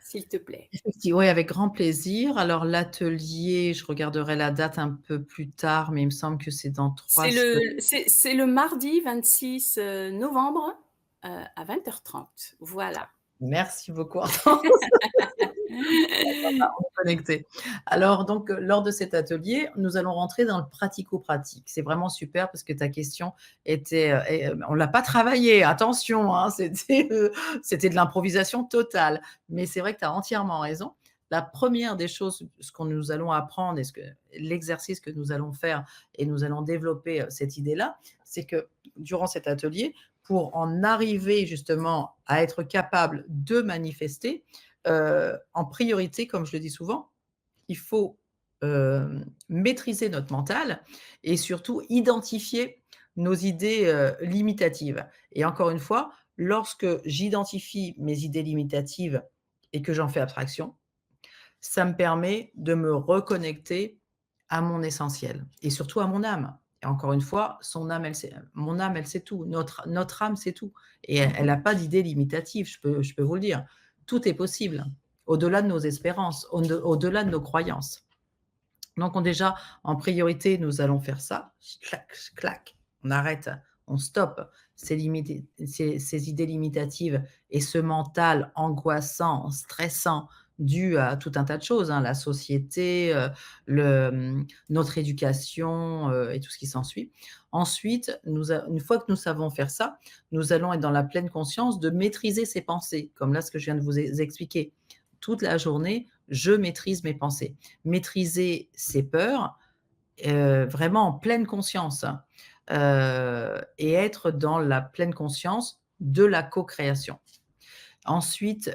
Speaker 1: S'il te plaît.
Speaker 2: Oui, avec grand plaisir. Alors l'atelier, je regarderai la date un peu plus tard, mais il me semble que c'est dans 3 semaines.
Speaker 1: C'est le mardi 26, novembre, à 20h30. Voilà.
Speaker 2: Merci beaucoup, Hortense. On est connectés. Alors donc, lors de cet atelier, nous allons rentrer dans le pratico-pratique. C'est vraiment super parce que ta question était, on l'a pas travaillée, attention, hein, c'était de l'improvisation totale. Mais c'est vrai que tu as entièrement raison. La première des choses, ce que nous allons apprendre et l'exercice que nous allons faire et nous allons développer, cette idée-là, c'est que durant cet atelier, pour en arriver justement à être capable de manifester, en priorité, comme je le dis souvent, il faut, maîtriser notre mental et surtout identifier nos idées, limitatives et encore une fois, lorsque j'identifie mes idées limitatives et que j'en fais abstraction, ça me permet de me reconnecter à mon essentiel et surtout à mon âme et encore une fois, son âme, elle sait mon âme, elle sait tout, notre âme sait tout et elle a pas d'idées limitatives, je peux vous le dire. Tout est possible, au-delà de nos espérances, au-delà de nos croyances. Donc déjà, en priorité, nous allons faire ça, clac, clac, on arrête, on stoppe ces idées limitatives et ce mental angoissant, stressant, dû à tout un tas de choses, hein, la société, notre éducation, et tout ce qui s'ensuit. Ensuite, une fois que nous savons faire ça, nous allons être dans la pleine conscience de maîtriser ses pensées, comme là, ce que je viens de vous expliquer. Toute la journée, je maîtrise mes pensées. Maîtriser ses peurs, vraiment en pleine conscience, et être dans la pleine conscience de la co-création. Ensuite,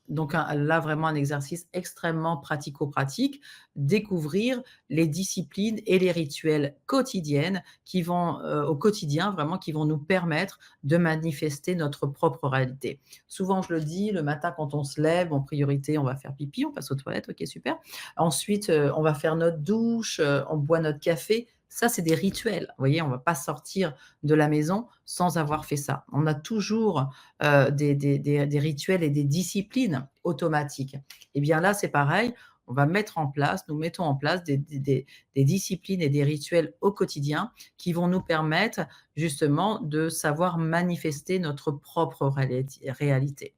Speaker 2: donc là, vraiment un exercice extrêmement pratico-pratique, découvrir les disciplines et les rituels quotidiennes qui vont, au quotidien vraiment, qui vont nous permettre de manifester notre propre réalité. Souvent, je le dis, le matin quand on se lève, en priorité, on va faire pipi, on passe aux toilettes, OK, super. Ensuite, on va faire notre douche, on boit notre café. Ça, c'est des rituels. Vous voyez, on ne va pas sortir de la maison sans avoir fait ça. On a toujours des rituels et des disciplines automatiques. Et bien là, c'est pareil, nous mettons en place des disciplines et des rituels au quotidien qui vont nous permettre justement de savoir manifester notre propre réalité.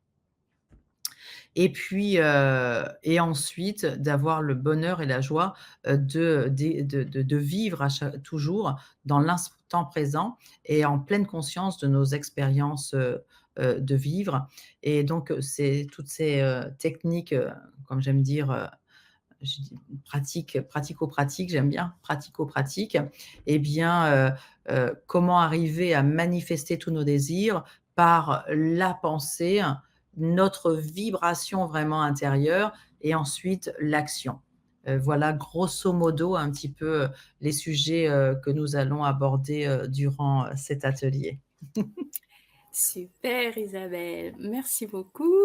Speaker 2: Et puis, et ensuite d'avoir le bonheur et la joie, de vivre à cha toujours dans l'instant présent et en pleine conscience de nos expériences, de vivre. Et donc, c'est toutes ces, techniques, comme j'aime dire, je dis pratico-pratiques, j'aime bien, pratico-pratiques. Et bien, comment arriver à manifester tous nos désirs par la pensée, notre vibration vraiment intérieure et ensuite l'action. Voilà grosso modo un petit peu, les sujets, que nous allons aborder, durant, cet atelier.
Speaker 1: Super Isabelle, merci beaucoup.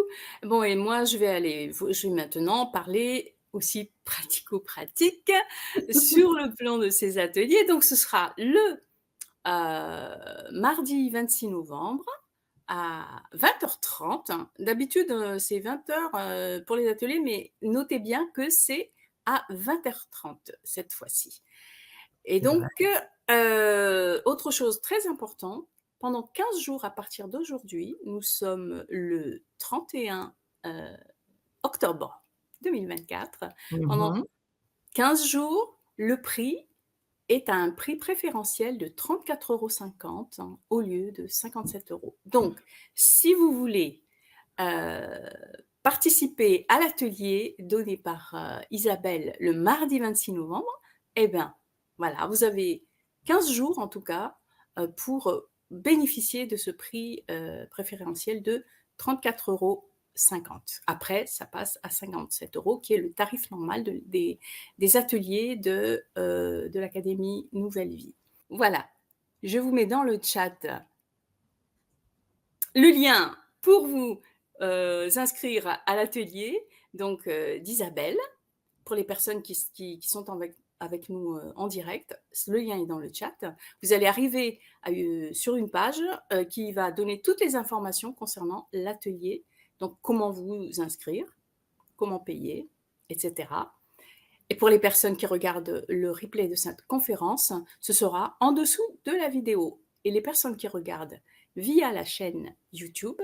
Speaker 1: Bon et moi je vais maintenant parler aussi pratico-pratique sur le plan de ces ateliers. Donc ce sera le, mardi 26 novembre à 20h30. D'habitude, c'est 20h, pour les ateliers, mais notez bien que c'est à 20h30 cette fois-ci. Et
Speaker 2: C'est vrai.
Speaker 1: donc, autre chose très important, pendant 15 jours à partir d'aujourd'hui, nous sommes le 31 octobre 2024. Pendant
Speaker 2: Mmh.
Speaker 1: 15 jours, le prix est à un prix préférentiel de 34,50 € au lieu de 57 €. Donc, si vous voulez participer à l'atelier donné par Isabelle le mardi 26 novembre, eh bien, voilà, vous avez 15 jours en tout cas pour bénéficier de ce prix préférentiel de 34,50 €. Après, ça passe à 57 € qui est le tarif normal des ateliers de l'Académie Nouvelle Vie. Voilà, je vous mets dans le chat le lien pour vous inscrire à l'atelier donc d'Isabelle pour les personnes qui sont avec nous en direct. Le lien est dans le chat. Vous allez arriver sur une page qui va donner toutes les informations concernant l'atelier. Donc, comment vous inscrire, comment payer, etc. Et pour les personnes qui regardent le replay de cette conférence, ce sera en dessous de la vidéo. Et les personnes qui regardent via la chaîne YouTube,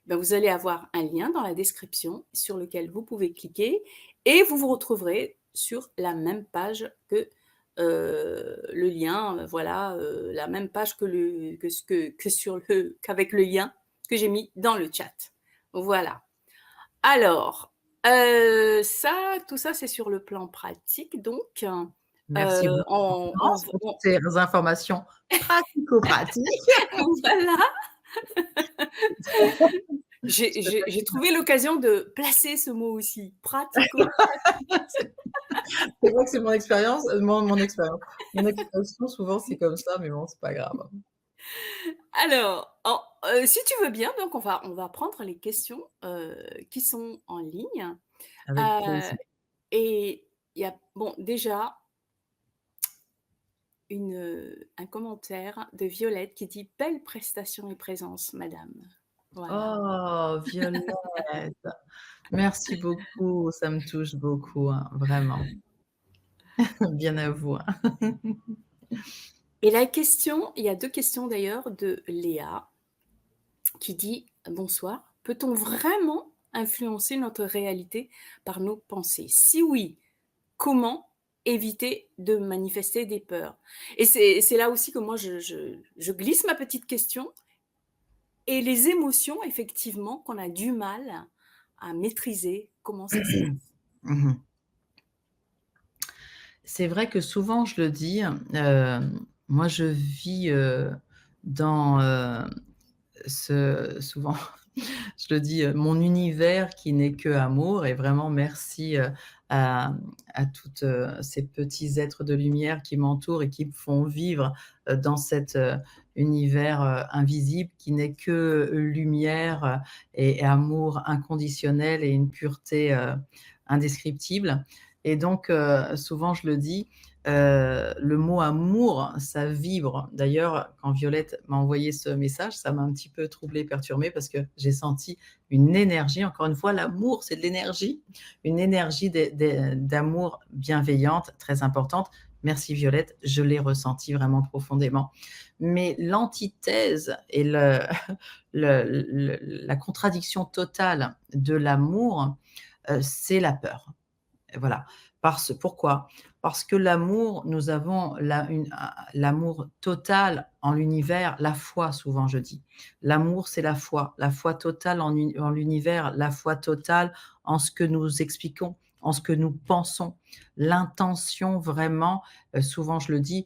Speaker 1: ben vous allez avoir un lien dans la description sur lequel vous pouvez cliquer et vous vous retrouverez sur la même page que le lien, voilà, la même page qu'avec le lien que j'ai mis dans le chat. Voilà. Alors, tout ça, c'est sur le plan pratique. Donc,
Speaker 2: Merci beaucoup Florence pour toutes ces informations pratico-pratiques.
Speaker 1: voilà, j'ai trouvé l'occasion de placer ce mot aussi, pratico.
Speaker 2: C'est vrai que c'est mon expérience, mon expérience. Mon expression souvent c'est comme ça, mais bon, c'est pas grave.
Speaker 1: Alors, si tu veux bien, donc on va prendre les questions qui sont en ligne.
Speaker 2: Avec
Speaker 1: Euh,
Speaker 2: plaisir.
Speaker 1: et il y a, bon, déjà, un commentaire de Violette qui dit: «Belle prestation et présence, madame». Voilà.
Speaker 2: Oh, Violette, merci beaucoup, ça me touche beaucoup, hein, vraiment. Bien à vous, hein.
Speaker 1: Et la question, il y a 2 questions d'ailleurs de Léa qui dit: «Bonsoir, peut-on vraiment influencer notre réalité par nos pensées? Si oui, comment éviter de manifester des peurs?» Et c'est là aussi que moi je glisse ma petite question et les émotions effectivement qu'on a du mal à maîtriser, comment ça se passe?
Speaker 2: Mmh. C'est vrai que souvent je le dis, moi je vis, dans, souvent je le dis, mon univers qui n'est que amour et vraiment merci, à toutes, ces petits êtres de lumière qui m'entourent et qui me font vivre, dans cet, univers, invisible qui n'est que lumière, et amour inconditionnel et une pureté, indescriptible. Et donc souvent je le dis, le mot amour, ça vibre. D'ailleurs, quand Violette m'a envoyé ce message, ça m'a un petit peu troublée, perturbée parce que j'ai senti une énergie. Encore une fois, l'amour, c'est de l'énergie, une énergie d'amour bienveillante, très importante. Merci Violette, je l'ai ressenti vraiment profondément. Mais l'antithèse et la contradiction totale de l'amour, c'est la peur. Voilà. Pourquoi? Parce que l'amour, nous avons l'amour total en l'univers, la foi souvent je dis. L'amour, c'est la foi totale en l'univers, la foi totale en ce que nous expliquons, en ce que nous pensons. L'intention vraiment, souvent je le dis,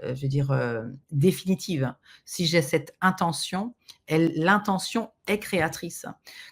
Speaker 2: je veux dire, définitive. Si j'ai cette intention, l'intention est créatrice.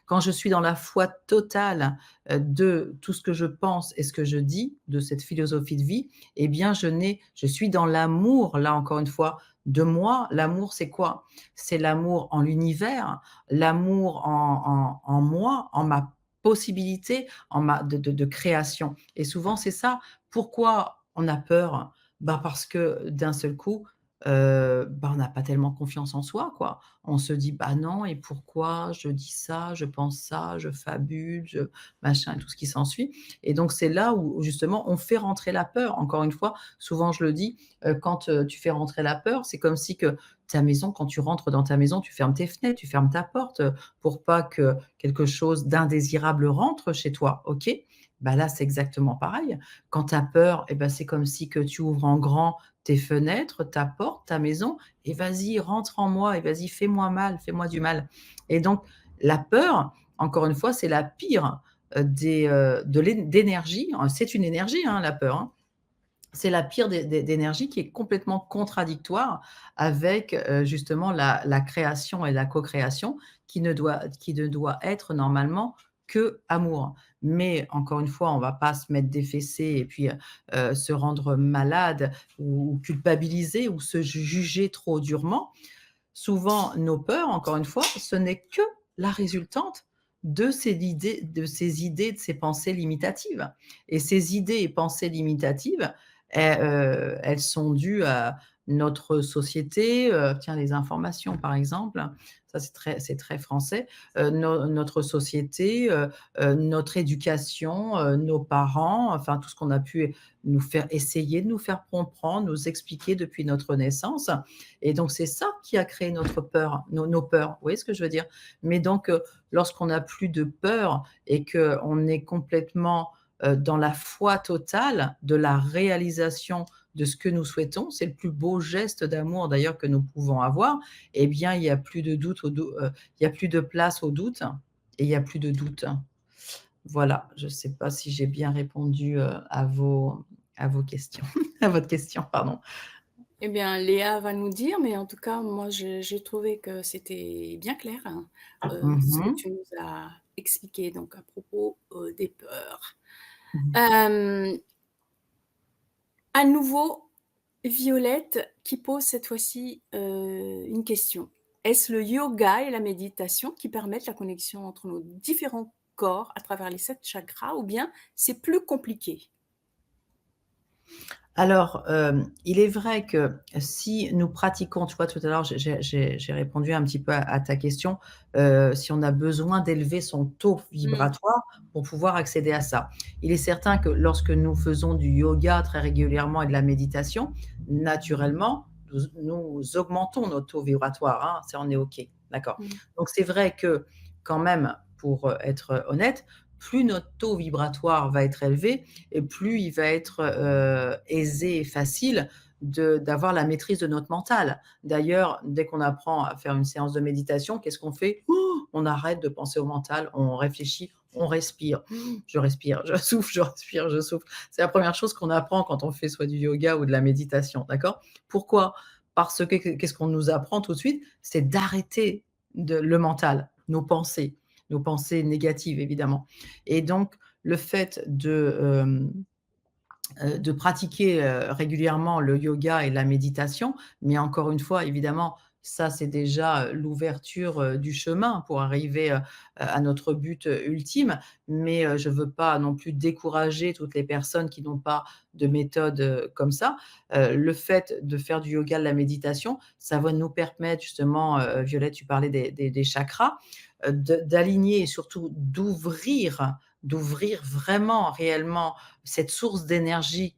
Speaker 2: Quand je suis dans la foi totale, de tout ce que je pense et ce que je dis, de cette philosophie de vie, eh bien je suis dans l'amour, là encore une fois, de moi. L'amour, c'est quoi? C'est l'amour en l'univers, l'amour en moi, en ma possibilité, en ma de création et souvent c'est ça. Pourquoi on a peur? Bah, parce que d'un seul coup, bah, on n'a pas tellement confiance en soi, quoi. On se dit: «Bah, non et pourquoi je dis ça, je pense ça, je fabule, je machin» et tout ce qui s'ensuit et donc c'est là où justement on fait rentrer la peur. Encore une fois, souvent je le dis, quand, tu fais rentrer la peur, c'est comme si que ta maison, quand tu rentres dans ta maison, tu fermes tes fenêtres, tu fermes ta porte, pour pas que quelque chose d'indésirable rentre chez toi, OK? Bah, là, c'est exactement pareil. Quand tu as peur et bah, c'est comme si que tu ouvres en grand tes fenêtres, ta porte, ta maison et vas-y, rentre en moi et vas-y, fais-moi mal, fais-moi du mal et donc la peur, encore une fois, c'est la pire, d'énergie, c'est une énergie, hein, la peur, hein. C'est la pire d'énergie qui est complètement contradictoire avec, justement la création et la co-création qui ne doit être normalement que amour. Mais encore une fois, on va pas se mettre des fessées et puis, se rendre malade ou culpabiliser ou se juger trop durement. Souvent, nos peurs, encore une fois, ce n'est que la résultante de ces pensées limitatives et ces idées et pensées limitatives, elles sont dues à notre société, tiens, les informations, par exemple, ça c'est très français, notre société, notre éducation, nos parents, enfin tout ce qu'on a pu nous faire essayer de nous faire comprendre, nous expliquer depuis notre naissance et donc c'est ça qui a créé notre peur, nos peurs. Vous voyez ce que je veux dire? Mais donc, lorsqu'on n'a plus de peur et qu'on est complètement, dans la foi totale de la réalisation de ce que nous souhaitons, c'est le plus beau geste d'amour d'ailleurs que nous pouvons avoir, eh bien il y a plus de doute il y a plus de place au doute et il y a plus de doute. Voilà, je ne sais pas si j'ai bien répondu, à vos questions, à votre question, pardon.
Speaker 1: Eh bien, Léa va nous dire, mais en tout cas, moi, j'ai trouvé que c'était bien clair, hein, ce que
Speaker 2: Mmh.
Speaker 1: tu nous as expliqué donc à propos, des peurs.
Speaker 2: Mmh.
Speaker 1: Hem, à nouveau, Violette qui pose cette fois-ci, une question. Est-ce le yoga et la méditation qui permettent la connexion entre nos différents corps à travers les 7 chakras ou bien c'est plus compliqué?
Speaker 2: Alors, il est vrai que si nous pratiquons, tu vois, tout à l'heure, j'ai répondu un petit peu à ta question, si on a besoin d'élever son taux
Speaker 1: Mmh.
Speaker 2: vibratoire pour pouvoir accéder à ça. Il est certain que lorsque nous faisons du yoga très régulièrement et de la méditation, naturellement, nous augmentons notre taux vibratoire, hein, ça on est OK, d'accord.
Speaker 1: Mmh.
Speaker 2: Donc c'est vrai que quand même, pour, être honnête, plus notre taux vibratoire va être élevé, et plus il va être, aisé et facile d'avoir la maîtrise de notre mental. D'ailleurs, dès qu'on apprend à faire une séance de méditation, qu'est-ce qu'on fait? On arrête de penser au mental, on réfléchit, on respire. Je respire, je souffle, je respire, je souffle. C'est la première chose qu'on apprend quand on fait soit du yoga ou de la méditation, d'accord? Pourquoi? Parce que qu'est-ce qu'on nous apprend tout de suite? C'est d'arrêter le mental, nos pensées négatives évidemment et donc le fait de pratiquer, régulièrement le yoga et la méditation, mais encore une fois, évidemment, ça, c'est déjà, l'ouverture, du chemin pour arriver, à notre but, ultime. Mais, je ne veux pas non plus décourager toutes les personnes qui n'ont pas de méthode, comme ça. Le fait de faire du yoga, de la méditation, ça va nous permettre justement, Violette, tu parlais des chakras, d'aligner et surtout d'ouvrir vraiment, réellement cette source d'énergie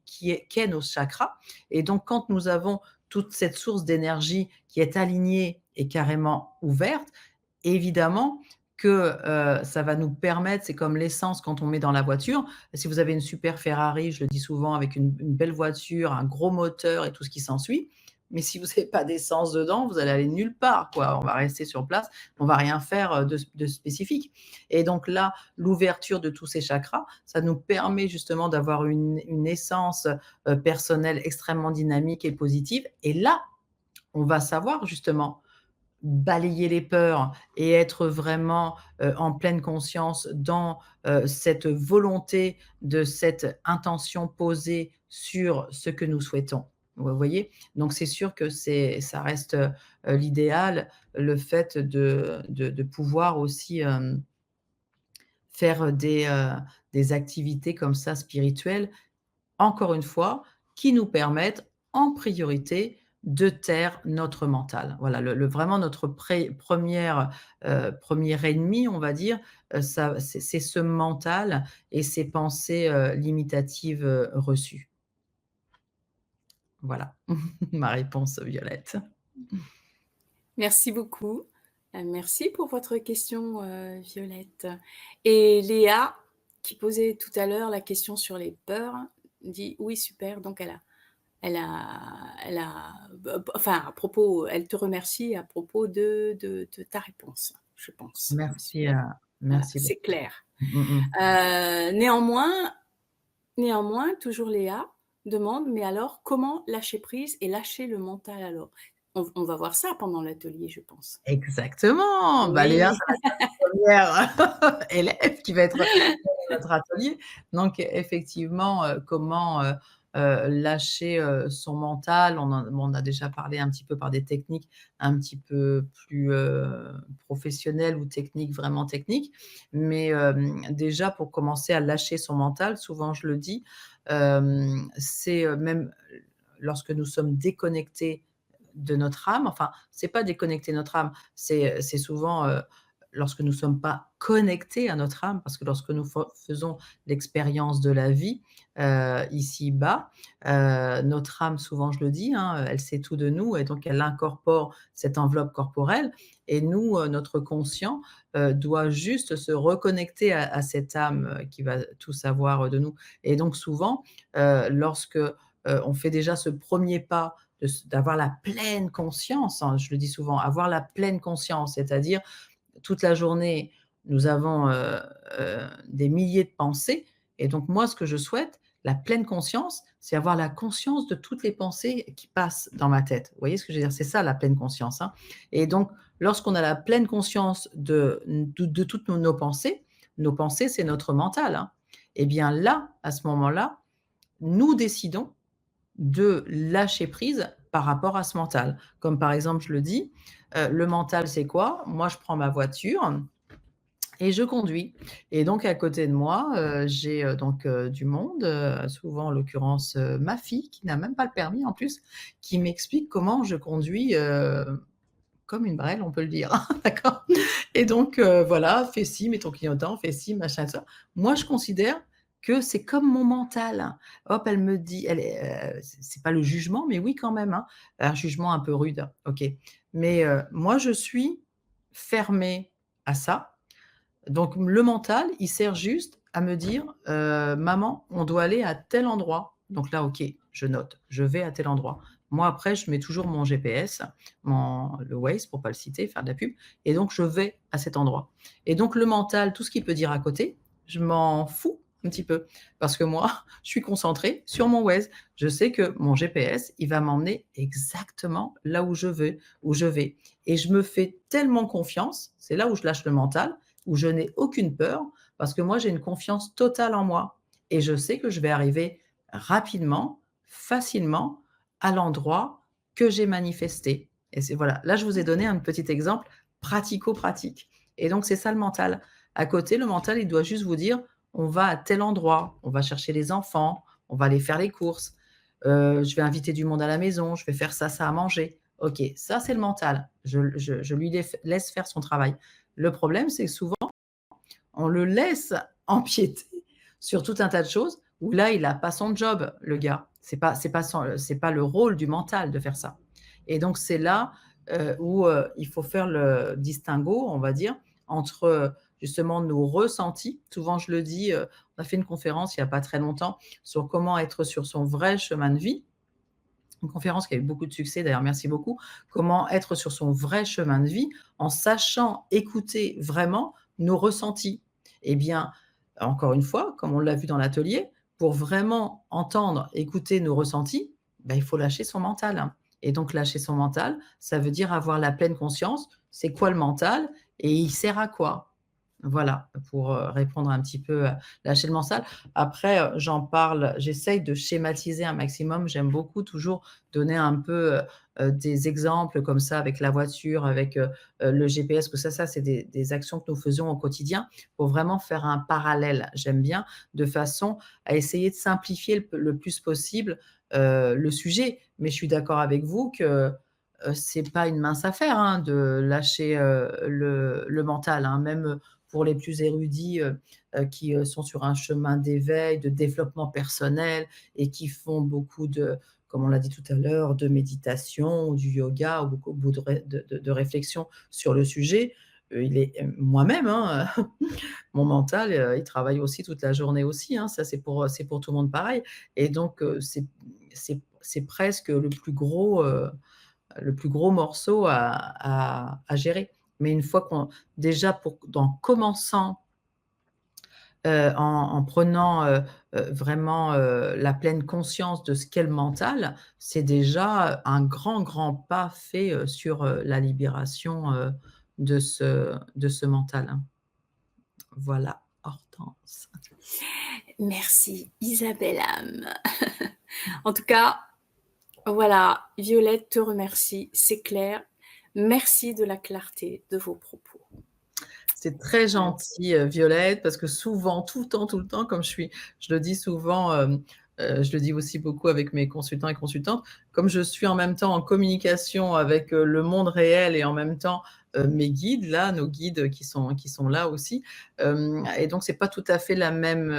Speaker 2: qu'est nos chakras. Et donc, quand nous avons toute cette source d'énergie qui est alignée et carrément ouverte, évidemment que, ça va nous permettre, c'est comme l'essence quand on met dans la voiture. Si vous avez une super Ferrari, je le dis souvent, avec une belle voiture, un gros moteur et tout ce qui s'ensuit, mais si vous avez pas d'essence dedans, vous allez aller nulle part, quoi. On va rester sur place, on va rien faire, de spécifique. Et donc là, l'ouverture de tous ces chakras, ça nous permet justement d'avoir une essence, personnelle extrêmement dynamique et positive. Et là, on va savoir justement balayer les peurs et être vraiment, en pleine conscience dans, cette volonté de cette intention posée sur ce que nous souhaitons. Vous voyez? Donc c'est sûr que ça reste, l'idéal, le fait de pouvoir aussi, faire des activités comme ça spirituelles, encore une fois, qui nous permettent en priorité de taire notre mental. Voilà, vraiment notre 1 ennemi, on va dire, ça c'est ce mental et ces pensées, limitatives, reçues. Voilà, ma réponse, Violette.
Speaker 1: Merci beaucoup. Merci pour votre question, Violette. Et Léa, qui posait tout à l'heure la question sur les peurs, dit: «Oui, super», donc enfin, à propos, elle te remercie à propos de ta réponse, je pense.
Speaker 2: Merci,
Speaker 1: Super. Voilà,
Speaker 2: merci
Speaker 1: c'est
Speaker 2: beaucoup.
Speaker 1: clair.
Speaker 2: Mmh mh.
Speaker 1: Néanmoins, toujours Léa demande: «Mais alors, comment lâcher prise et lâcher le mental alors?» On va voir ça pendant l'atelier, je pense.
Speaker 2: Exactement! Bah, Léa
Speaker 1: Oui.
Speaker 2: sera la 1re élève qui va être dans notre atelier. Donc effectivement, comment, lâcher, son mental. On a déjà parlé un petit peu par des techniques un petit peu plus, professionnelles ou techniques, vraiment techniques. Mais, déjà pour commencer à lâcher son mental, souvent je le dis, c'est, même lorsque nous sommes déconnectés de notre âme, enfin, c'est pas déconnecter notre âme, c'est souvent, lorsque nous sommes pas connectés à notre âme, parce que lorsque nous faisons l'expérience de la vie, ici-bas, notre âme, souvent je le dis, hein, elle sait tout de nous et donc elle incorpore cette enveloppe corporelle et nous, notre conscient, doit juste se reconnecter à cette âme, qui va tout savoir, de nous. Et donc souvent, lorsque, on fait déjà ce premier pas d'avoir la pleine conscience, hein, je le dis souvent, avoir la pleine conscience, c'est-à-dire toute la journée, nous avons, des milliers de pensées et donc moi, ce que je souhaite, la pleine conscience, c'est avoir la conscience de toutes les pensées qui passent dans ma tête. Vous voyez ce que je veux dire? C'est ça la pleine conscience, hein. Et donc lorsqu'on a la pleine conscience de toutes nos pensées, c'est notre mental, hein. Et bien là, à ce moment-là, nous décidons de lâcher prise par rapport à ce mental. Comme par exemple, je le dis, le mental, c'est quoi? Moi, je prends ma voiture et je conduis et donc à côté de moi, j'ai, donc du monde, souvent en l'occurrence, ma fille qui n'a même pas le permis en plus, qui m'explique comment je conduis, comme une brêle, on peut le dire, d'accord? Et donc voilà, fais ci, mets ton clignotant, fais ci, machin, ça. Moi, je considère que c'est comme mon mental. Hop, elle me dit elle est, c'est pas le jugement, mais oui quand même, hein. Un jugement un peu rude, OK. Mais moi, je suis fermée à ça. Donc le mental, il sert juste à me dire: «Maman, on doit aller à tel endroit». Donc là, OK, je note, je vais à tel endroit. Moi, après, je mets toujours mon GPS, le Waze pour pas le citer, faire de la pub et donc je vais à cet endroit. Et donc le mental, tout ce qu'il peut dire à côté, je m'en fous un petit peu parce que moi, je suis concentrée sur mon Waze. Je sais que mon GPS, il va m'emmener exactement là où je vais et je me fais tellement confiance, c'est là où je lâche le mental, où je n'ai aucune peur parce que moi, j'ai une confiance totale en moi et je sais que je vais arriver rapidement, facilement à l'endroit que j'ai manifesté. Et c'est voilà, là, je vous ai donné un petit exemple pratico-pratique et donc c'est ça le mental. À côté, le mental, il doit juste vous dire: «On va à tel endroit, on va chercher les enfants, on va aller faire les courses, je vais inviter du monde à la maison, je vais faire ça, ça à manger». OK, ça, c'est le mental. Je lui laisse faire son travail. Le problème, c'est que souvent, on le laisse empiéter sur tout un tas de choses où là, il a pas son job, le gars. C'est pas le rôle du mental de faire ça. Et donc c'est là, où, il faut faire le distinguo, on va dire, entre, justement nos ressentis. Souvent je le dis, on a fait une conférence il y a pas très longtemps sur comment être sur son vrai chemin de vie. Une conférence qui a eu beaucoup de succès d'ailleurs, merci beaucoup. Comment être sur son vrai chemin de vie en sachant écouter vraiment nos ressentis. Eh bien, encore une fois, comme on l'a vu dans l'atelier, pour vraiment entendre, écouter nos ressentis, bah, il faut lâcher son mental, hein. Et donc lâcher son mental, ça veut dire avoir la pleine conscience, c'est quoi le mental et il sert à quoi? Voilà, pour, répondre un petit peu, lâcher le mental. Après, j'en parle, j'essaye de schématiser un maximum. J'aime beaucoup toujours donner un peu, des exemples comme ça avec la voiture, avec, le GPS, que ça c'est des actions que nous faisons au quotidien pour vraiment faire un parallèle. J'aime bien de façon à essayer de simplifier le plus possible, le sujet. Mais je suis d'accord avec vous que, c'est pas une mince affaire, hein, de lâcher, le mental, hein. Même, pour les plus érudits, qui, sont sur un chemin d'éveil, de développement personnel et qui font beaucoup de, comme on l'a dit tout à l'heure, de méditation ou du yoga ou beaucoup de réflexion sur le sujet. Il est moi-même, hein, mon mental, il travaille aussi toute la journée aussi, hein. Ça, c'est pour tout le monde pareil et donc c'est presque le plus gros morceau à gérer. Mais une fois qu'on déjà en commençant, en prenant, vraiment, la pleine conscience de ce qu'est le mental, c'est déjà un grand, grand pas fait, sur, la libération, de ce mental, hein. Voilà, Hortense.
Speaker 1: Merci Isabelle Am. En tout cas, voilà, Violette te remercie, c'est clair. Merci de la clarté de vos propos.
Speaker 2: C'est très
Speaker 1: Voilà.
Speaker 2: gentil, Violette, parce que souvent, tout le temps, comme je le dis souvent, je le dis aussi beaucoup avec mes consultants et consultantes, comme je suis en même temps en communication avec, le monde réel et en même temps, mes guides là, nos guides qui sont là aussi, et donc c'est pas tout à fait la même,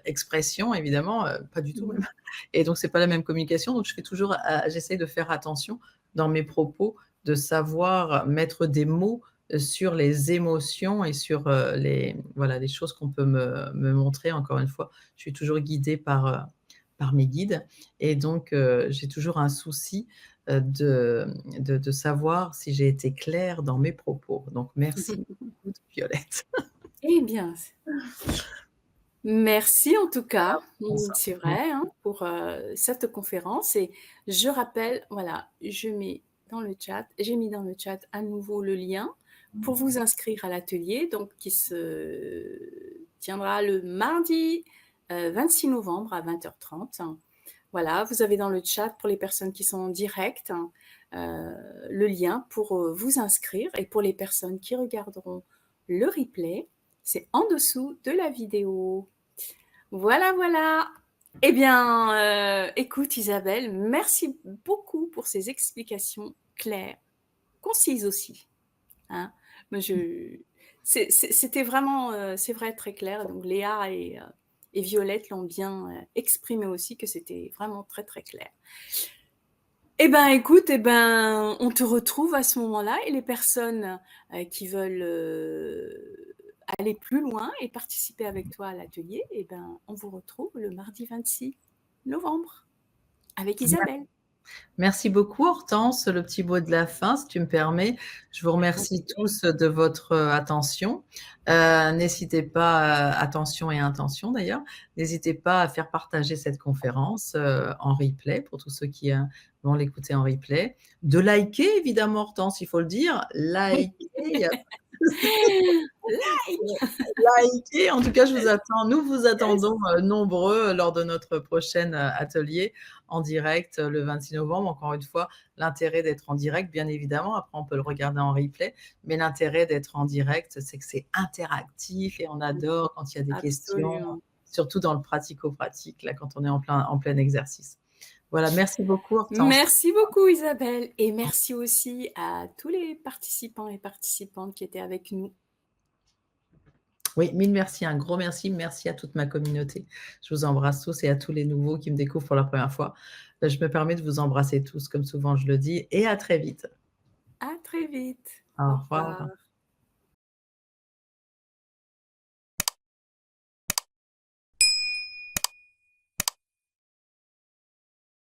Speaker 2: expression évidemment, pas du tout même et donc c'est pas la même communication, donc je fais toujours j'essaye de faire attention dans mes propos, de savoir mettre des mots sur les émotions et sur, les voilà, les choses qu'on peut me montrer. Encore une fois, je suis toujours guidée par mes guides et donc j'ai toujours un souci, de savoir si j'ai été claire dans mes propos. Donc merci beaucoup Violette.
Speaker 1: Eh bien, merci en tout
Speaker 2: Voilà,
Speaker 1: cas,
Speaker 2: on s'en
Speaker 1: c'est vrai, hein, pour, cette conférence et je rappelle, voilà, j'ai mis dans le chat à nouveau le lien pour vous inscrire à l'atelier, donc qui se tiendra le mardi, 26 novembre à 20h30. Voilà, vous avez dans le chat pour les personnes qui sont en direct, le lien pour, vous inscrire et pour les personnes qui regarderont le replay, c'est en dessous de la vidéo. Voilà, voilà. Eh bien, écoute Isabelle, merci beaucoup pour ces explications claires, concises aussi, hein. Moi c'était vraiment, c'est vrai, très clair. Donc Léa et Violette l'ont bien, exprimé aussi, que c'était vraiment très, très clair. Eh ben, écoute, on te retrouve à ce moment-là et les personnes, qui veulent, aller plus loin et participer avec toi à l'atelier, on vous retrouve le mardi 26 novembre avec Isabelle.
Speaker 2: Merci beaucoup Hortense, le petit mot de la fin, si tu me permets. Je vous remercie tous de votre, attention. N'hésitez pas, attention et intention d'ailleurs, n'hésitez pas à faire partager cette conférence, en replay pour tous ceux qui, vont l'écouter en replay. De liker évidemment Hortense, il faut le dire, liker, liker. En tout cas, je vous attends. Nous vous attendons nombreux lors de notre prochain atelier en direct le 26 novembre. Encore une fois, l'intérêt d'être en direct, bien évidemment. Après, on peut le regarder en replay, mais l'intérêt d'être en direct, c'est que c'est interactif et on adore quand il y a des questions,
Speaker 1: Absolument.
Speaker 2: surtout dans le pratico-pratique, là, quand on est en plein exercice. Voilà, merci beaucoup Hortense.
Speaker 1: Merci beaucoup Isabelle et merci aussi à tous les participants et participantes qui étaient avec nous.
Speaker 2: Oui, mille merci, un gros merci. Merci à toute ma communauté. Je vous embrasse tous et à tous les nouveaux qui me découvrent pour la première fois. Je me permets de vous embrasser tous, comme souvent je le dis, et à très vite.
Speaker 1: À très vite.
Speaker 2: Au
Speaker 1: Au
Speaker 2: revoir.
Speaker 1: revoir.